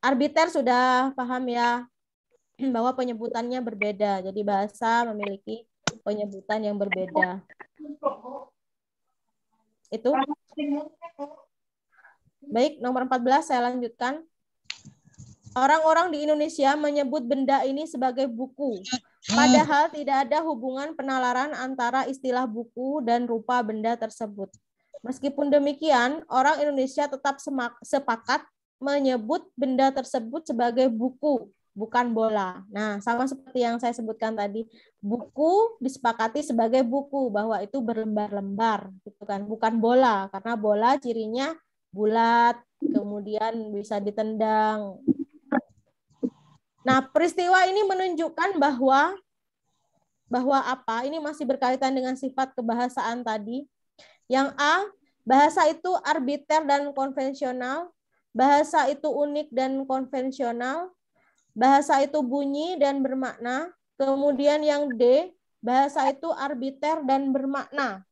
Arbiter sudah paham ya, bahwa penyebutannya berbeda. Jadi bahasa memiliki penyebutan yang berbeda. Itu. Baik, nomor 14 saya lanjutkan. Orang-orang di Indonesia menyebut benda ini sebagai buku. Padahal tidak ada hubungan penalaran antara istilah buku dan rupa benda tersebut. Meskipun demikian, orang Indonesia tetap sepakat menyebut benda tersebut sebagai buku, bukan bola. Nah, sama seperti yang saya sebutkan tadi, buku disepakati sebagai buku, bahwa itu berlembar-lembar, gitu kan, bukan bola, karena bola cirinya bulat, kemudian bisa ditendang. Nah, peristiwa ini menunjukkan bahwa apa? Ini masih berkaitan dengan sifat kebahasaan tadi. Yang A, bahasa itu arbiter dan konvensional, bahasa itu unik dan konvensional, bahasa itu bunyi dan bermakna. Kemudian yang D, bahasa itu arbiter dan bermakna.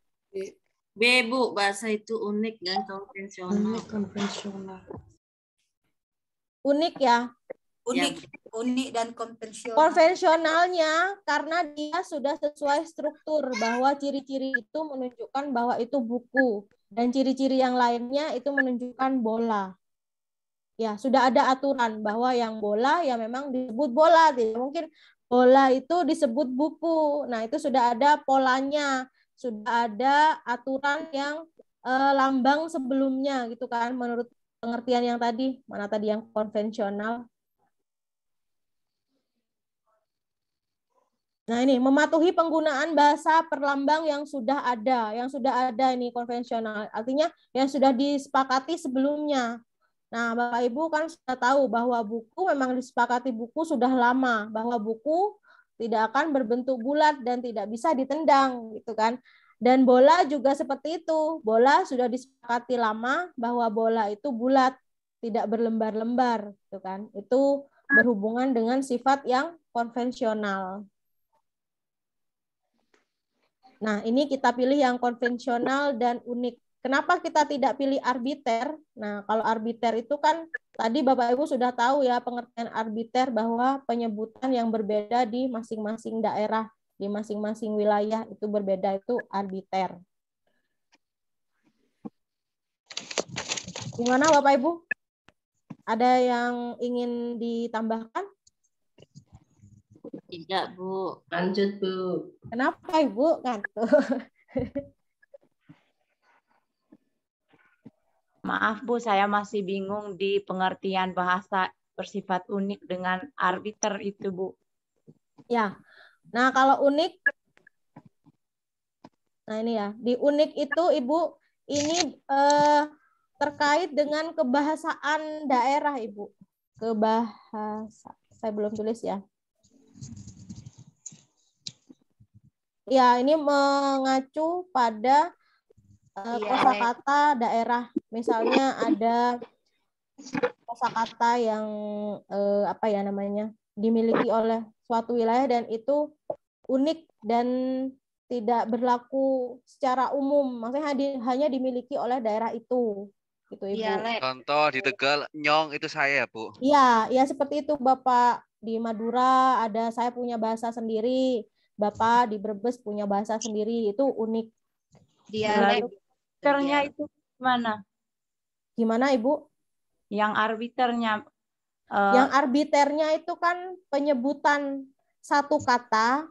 B, Bu, bahasa itu unik dan konvensional. Unik ya? Unik dan konvensional. Konvensionalnya karena dia sudah sesuai struktur, bahwa ciri-ciri itu menunjukkan bahwa itu buku. Dan ciri-ciri yang lainnya itu menunjukkan bola. Ya, sudah ada aturan bahwa yang bola ya memang disebut bola. Tidak mungkin bola itu disebut buku. Nah, itu sudah ada polanya. Sudah ada aturan yang lambang sebelumnya gitu kan, menurut pengertian yang tadi. Mana tadi yang konvensional? Nah, ini mematuhi penggunaan bahasa perlambang yang sudah ada ini konvensional. Artinya yang sudah disepakati sebelumnya. Nah, Bapak Ibu kan sudah tahu bahwa buku memang disepakati buku sudah lama, bahwa buku tidak akan berbentuk bulat dan tidak bisa ditendang gitu kan. Dan bola juga seperti itu. Bola sudah disepakati lama bahwa bola itu bulat, tidak berlembar-lembar gitu kan. Itu berhubungan dengan sifat yang konvensional. Nah, ini kita pilih yang konvensional dan unik. Kenapa kita tidak pilih arbiter? Nah, kalau arbiter itu kan tadi Bapak Ibu sudah tahu ya pengertian arbiter, bahwa penyebutan yang berbeda di masing-masing daerah, di masing-masing wilayah itu berbeda, itu arbiter. Gimana Bapak Ibu? Ada yang ingin ditambahkan? Tidak, Bu. Lanjut, Bu. Kenapa Ibu? Maaf Bu, saya masih bingung di pengertian bahasa bersifat unik dengan arbiter itu Bu. Ya, nah kalau unik, nah ini ya, di unik itu Ibu, ini terkait dengan kebahasaan daerah, Ibu. Kebahasa. Saya belum tulis ya. Ya, ini mengacu pada kosakata daerah. Misalnya ada kosakata yang apa ya namanya, dimiliki oleh suatu wilayah dan itu unik dan tidak berlaku secara umum. Maksudnya hanya dimiliki oleh daerah itu. Gitu, Ibu. Contoh di Tegal, nyong itu saya, Bu. Iya, ya seperti itu, Bapak. Di Madura ada saya punya bahasa sendiri. Bapak di Brebes punya bahasa sendiri. Itu unik. Arbiternya itu gimana? Gimana, Ibu? Yang arbiternya. Yang arbiternya itu kan penyebutan satu kata,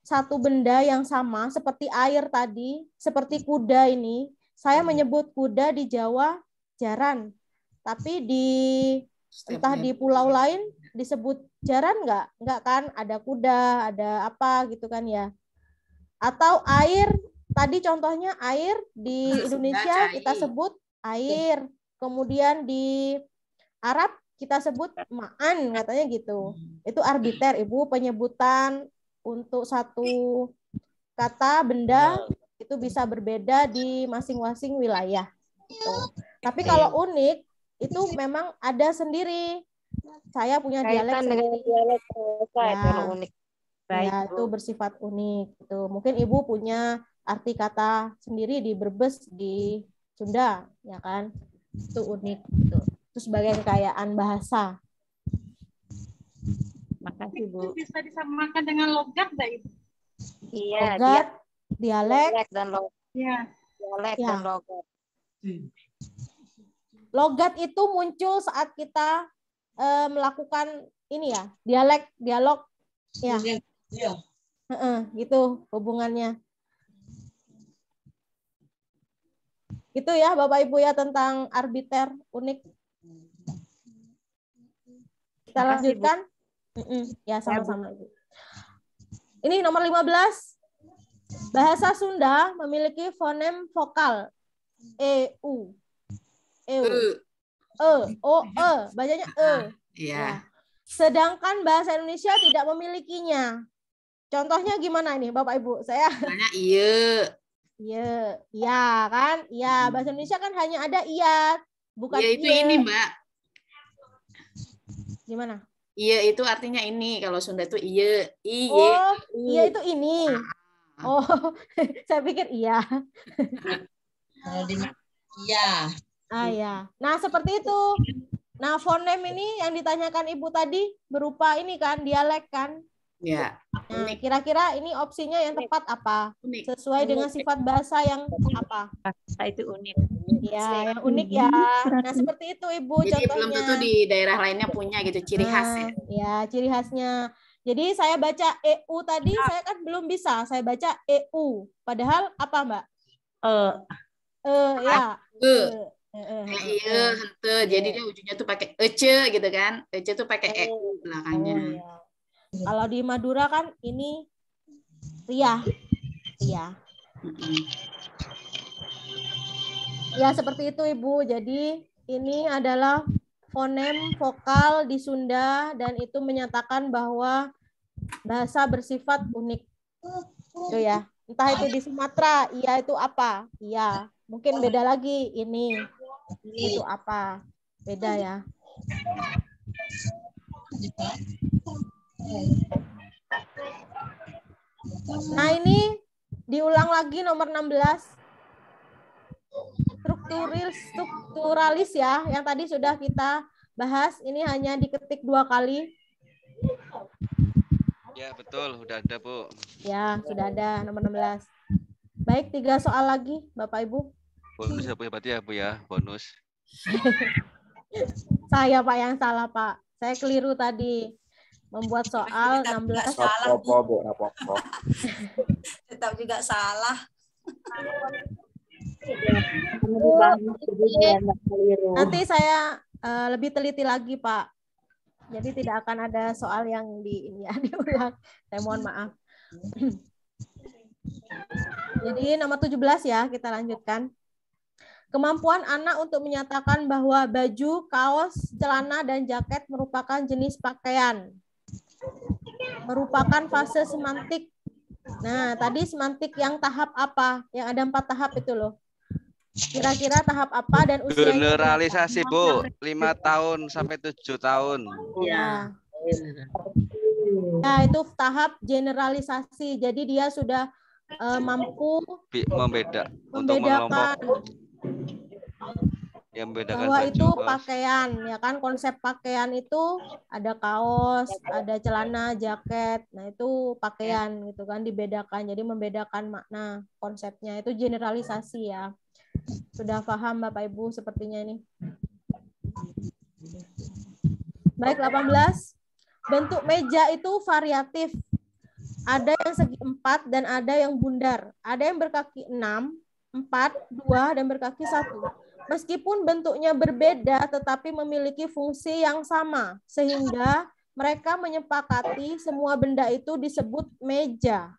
satu benda yang sama, seperti air tadi, seperti kuda ini. Saya menyebut kuda di Jawa jaran, tapi entah di pulau lain disebut jaran nggak kan? Ada kuda, ada apa gitu kan ya? Atau air, tadi contohnya air di Indonesia kita sebut air, kemudian di Arab kita sebut ma'an katanya gitu. Itu arbiter, Ibu, penyebutan untuk satu kata benda itu bisa berbeda di masing-masing wilayah. Gitu. Tapi kalau unik itu memang ada sendiri. Saya punya dialek sendiri. Dialek kalau unik. Ya, itu bersifat unik. Itu mungkin Ibu punya arti kata sendiri di Brebes, di Sunda, ya kan? Itu unik. Gitu. Itu sebagai kekayaan bahasa. Makasih, Bu. Itu bisa disamakan dengan logat nggak, Ibu? Iya, logat, dialek dan logat. Iya. Dialek ya. dan logat. Logat itu muncul saat kita melakukan ini ya, dialog ya. Iya. Gitu hubungannya. Itu ya Bapak Ibu ya tentang arbiter unik. Kita lanjutkan. Ya, sama-sama Ibu. Ini nomor 15. Bahasa Sunda memiliki fonem vokal EU. Bacanya Iya. Sedangkan bahasa Indonesia tidak memilikinya. Contohnya gimana ini Bapak Ibu? Saya iya. Iya kan? Iya, bahasa Indonesia kan hanya ada iya, bukan iya. Itu iye. ini, Mbak. Gimana? Iya itu artinya ini, kalau Sunda itu iya. Oh, iya itu ini. Oh, saya pikir iya. Kalau di iya. Ya. Nah, seperti itu. Nah, fonem ini yang ditanyakan Ibu tadi berupa ini kan, dialek kan? Ya. Nah, kira-kira ini opsinya yang tepat apa? Sesuai dengan sifat bahasa yang apa? Bahasa itu unik. Ya, yang unik ya. Nah, seperti itu Ibu Jadi contohnya. belum tentu di daerah lainnya punya gitu ciri khas ya. Ya, ciri khasnya. Jadi saya baca EU tadi, saya kan belum bisa. Saya baca EU. Padahal apa, Mbak? Ya. Iya, hente. Jadi dia ujungnya tuh pakai ece gitu kan. Ece tuh pakai EU belakangnya. Ya. Kalau di Madura kan ini ria. Iya. Ya, seperti itu Ibu. Jadi ini adalah fonem vokal di Sunda dan itu menyatakan bahwa bahasa bersifat unik. Itu ya. Entah itu di Sumatera, iya itu apa? Iya. Mungkin beda lagi ini. Ini itu apa? Beda ya. Nah, ini diulang lagi nomor 16. Strukturalis ya, yang tadi sudah kita bahas. Ini hanya diketik 2 kali. Ya, betul. Udah ada, Bu. Ya, sudah ada nomor 16. Baik, 3 soal lagi, Bapak Ibu. Bonus ya, Bu, ya, berarti ya, Bu ya, bonus. Saya, Pak, yang salah, Pak. Saya keliru tadi. Membuat soal 16. Tetap juga salah. Nanti saya lebih teliti lagi, Pak. Jadi tidak akan ada soal yang diulang. Saya mohon maaf. Jadi nomor 17 ya, kita lanjutkan. Kemampuan anak untuk menyatakan bahwa baju, kaos, celana, dan jaket merupakan jenis pakaian. Merupakan fase semantik. Nah, tadi semantik yang tahap apa? Yang ada 4 tahap itu loh. Kira-kira tahap apa dan usianya? Generalisasi, Bu. 5 tahun sampai 7 tahun. Ya. Nah, itu tahap generalisasi. Jadi dia sudah mampu membedakan yang membedakan bahwa baju, itu kaos. pakaian, ya kan? Konsep pakaian itu ada kaos, ada celana, jaket. Nah, itu pakaian gitu kan, dibedakan. Jadi membedakan makna konsepnya. Itu generalisasi ya. Sudah paham Bapak Ibu sepertinya ini. Baik, 18. Bentuk meja itu variatif. Ada yang segi 4 dan ada yang bundar. Ada yang berkaki 6, 4, 2, dan berkaki 1. Meskipun bentuknya berbeda, tetapi memiliki fungsi yang sama. Sehingga mereka menyepakati semua benda itu disebut meja.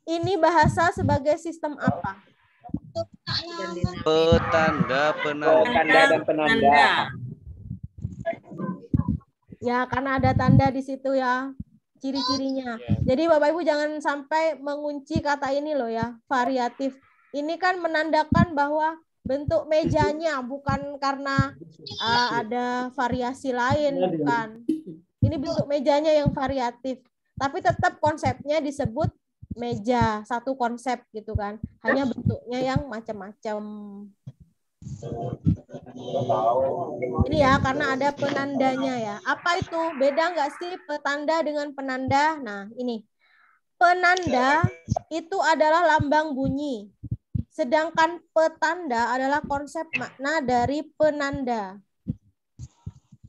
Ini bahasa sebagai sistem apa? Petanda, Tanda dan penanda. Ya, karena ada tanda di situ ya, ciri-cirinya. Jadi Bapak Ibu jangan sampai mengunci kata ini loh ya, variatif. Ini kan menandakan bahwa bentuk mejanya bukan karena ada variasi lain, bukan. Ini bentuk mejanya yang variatif. Tapi tetap konsepnya disebut meja, satu konsep gitu kan. Hanya bentuknya yang macam-macam. Ini ya, karena ada penandanya ya. Apa itu? Beda nggak sih petanda dengan penanda? Nah, ini. Penanda itu adalah lambang bunyi. Sedangkan petanda adalah konsep makna dari penanda.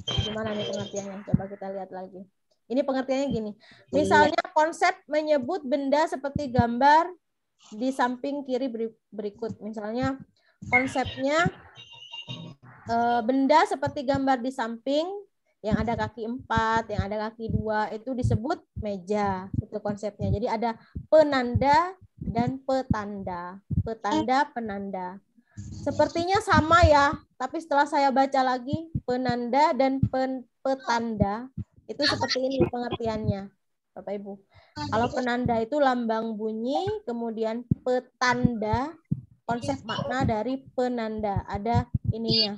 Gimana nih pengertiannya? Coba kita lihat lagi. Ini pengertiannya gini. Misalnya konsep menyebut benda seperti gambar di samping kiri berikut. Misalnya konsepnya benda seperti gambar di samping yang ada kaki 4, yang ada kaki 2 itu disebut meja. Itu konsepnya. Jadi ada penanda dan petanda. Petanda, penanda. Sepertinya sama ya, tapi setelah saya baca lagi penanda dan petanda itu seperti ini pengertiannya, Bapak Ibu. Kalau penanda itu lambang bunyi, kemudian petanda konsep makna dari penanda, ada ininya.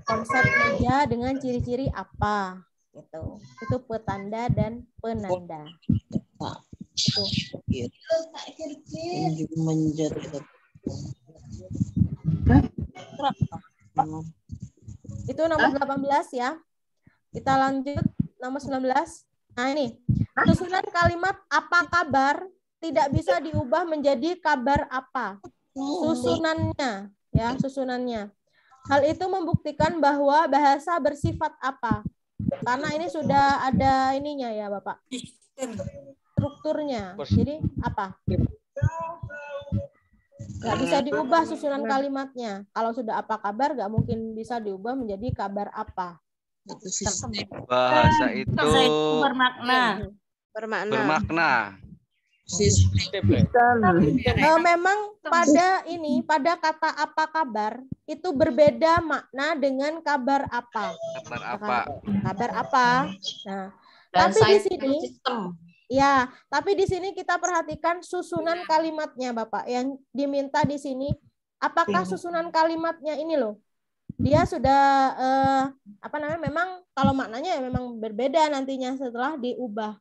Konsep meja dengan ciri-ciri apa gitu. Itu petanda dan penanda. Tuh. Itu nomor 18 ya. Kita lanjut nomor 19. Nah, ini. Susunan kalimat apa kabar tidak bisa diubah menjadi kabar apa. Susunannya ya, susunannya. Hal itu membuktikan bahwa bahasa bersifat apa? Karena ini sudah ada ininya ya, Bapak. Strukturnya. Jadi apa? Nggak bisa diubah susunan kalimatnya. Kalau sudah apa kabar, nggak mungkin bisa diubah menjadi kabar apa. Bahasa itu bermakna. Bermakna. Memang pada kata apa kabar itu berbeda makna dengan kabar apa. Kabar apa? Kabar apa. Nah, Dan tapi di sini sistem. ya, tapi di sini kita perhatikan susunan kalimatnya, Bapak. Yang diminta di sini, apakah susunan kalimatnya ini loh? Dia sudah memang kalau maknanya ya memang berbeda nantinya setelah diubah.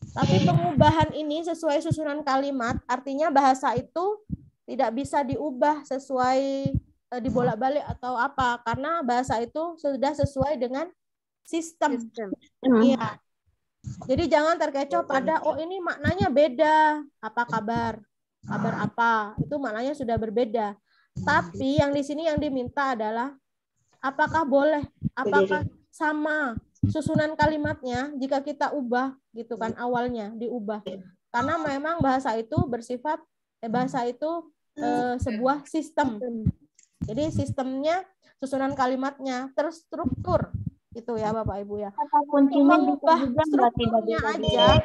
Tapi pengubahan ini sesuai susunan kalimat, artinya bahasa itu tidak bisa diubah sesuai dibolak-balik atau apa, karena bahasa itu sudah sesuai dengan sistem. Iya. Jadi jangan terkecoh pada ini maknanya beda, apa kabar? Kabar apa? Itu maknanya sudah berbeda. Tapi yang di sini yang diminta adalah apakah boleh? Apakah sama susunan kalimatnya jika kita ubah gitu kan, awalnya diubah. Karena memang bahasa itu bersifat bahasa itu sebuah sistem. Jadi sistemnya, susunan kalimatnya terstruktur. Itu ya Bapak Ibu ya. Kuncinya mengubah strukturnya aja,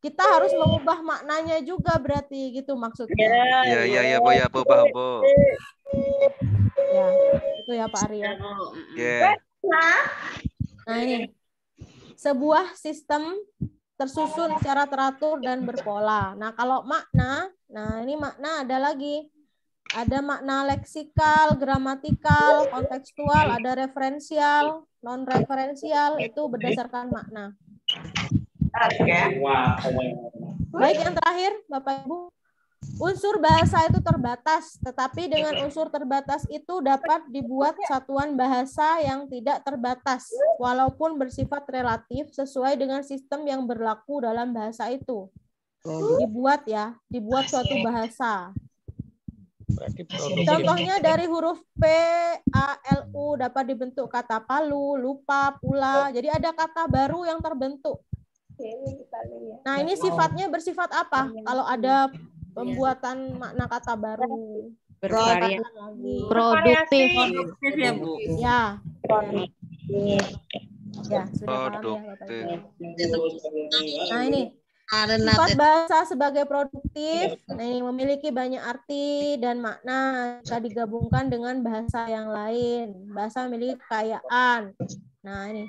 kita harus mengubah maknanya juga berarti gitu maksudnya. Iya, Bu, ya, Bu, paham, Bu. Ya, itu ya Pak Arya. Yeah. Nah, ini sebuah sistem tersusun secara teratur dan berpola. Nah, kalau makna, nah ini makna ada lagi. Ada makna leksikal, gramatikal, kontekstual, ada referensial, non-referensial, itu berdasarkan makna. Baik, yang terakhir, Bapak Ibu. Unsur bahasa itu terbatas, tetapi dengan unsur terbatas itu dapat dibuat satuan bahasa yang tidak terbatas, walaupun bersifat relatif sesuai dengan sistem yang berlaku dalam bahasa itu. Dibuat suatu bahasa. Contohnya dari huruf P, A, L, U dapat dibentuk kata palu, lupa, pula. Jadi ada kata baru yang terbentuk. Nah, ini sifatnya bersifat apa? Kalau ada pembuatan makna kata baru. Bervariasi. Produktif. Produktif ya, Bu. Ya. Ya, sudah paham ya Bapak Ibu. Nah, ini sifat bahasa sebagai produktif, nah ini memiliki banyak arti dan makna jika digabungkan dengan bahasa yang lain. Bahasa memiliki kekayaan. Nah, ini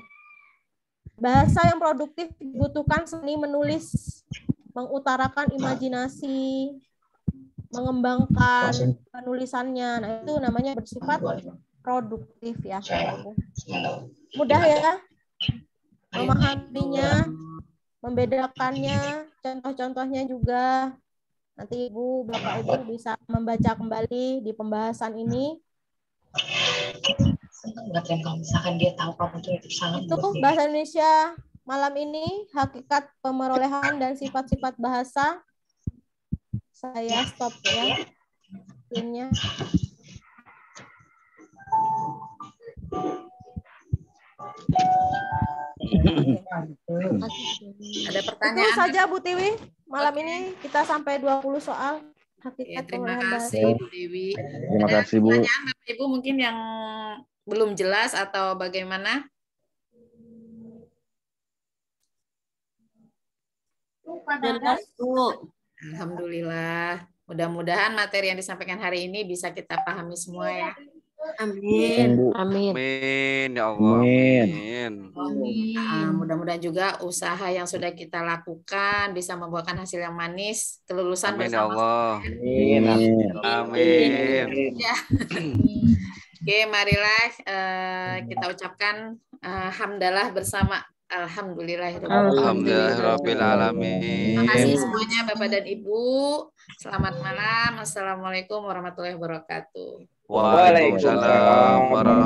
bahasa yang produktif dibutuhkan seni menulis, mengutarakan imajinasi, mengembangkan penulisannya. Nah, itu namanya bersifat produktif ya. Mudah ya memahaminya, membedakannya, contoh-contohnya juga. Nanti Ibu, Bapak Ibu bisa membaca kembali di pembahasan ini. Kalau misalkan dia tahu kamu itu salah. Itu bahasa Indonesia malam ini, hakikat pemerolehan dan sifat-sifat bahasa. Saya stop ya screen-nya. Ada pertanyaan? Itu saja Bu Tiwi. Malam ini kita sampai 20 soal hakikat terima pemerolehan bahasa. kasih Bu Dewi. Terima kasih Bu. Pertanyaan Bapak Ibu mungkin yang belum jelas atau bagaimana? Jelas, Bu. Alhamdulillah. Mudah-mudahan materi yang disampaikan hari ini bisa kita pahami semua ya. Amin. Amin ya Allah. Amin. Nah, mudah-mudahan juga usaha yang sudah kita lakukan bisa membuahkan hasil yang manis, kelulusan Amin ya bersama. Allah. Amin. Ya. Oke, marilah kita ucapkan hamdalah bersama. Alhamdulillahirabbil alamin. Terima kasih semuanya Bapak dan Ibu. Selamat malam. Assalamualaikum warahmatullahi wabarakatuh. Waalaikumsalam warahmatullahi wabarakatuh.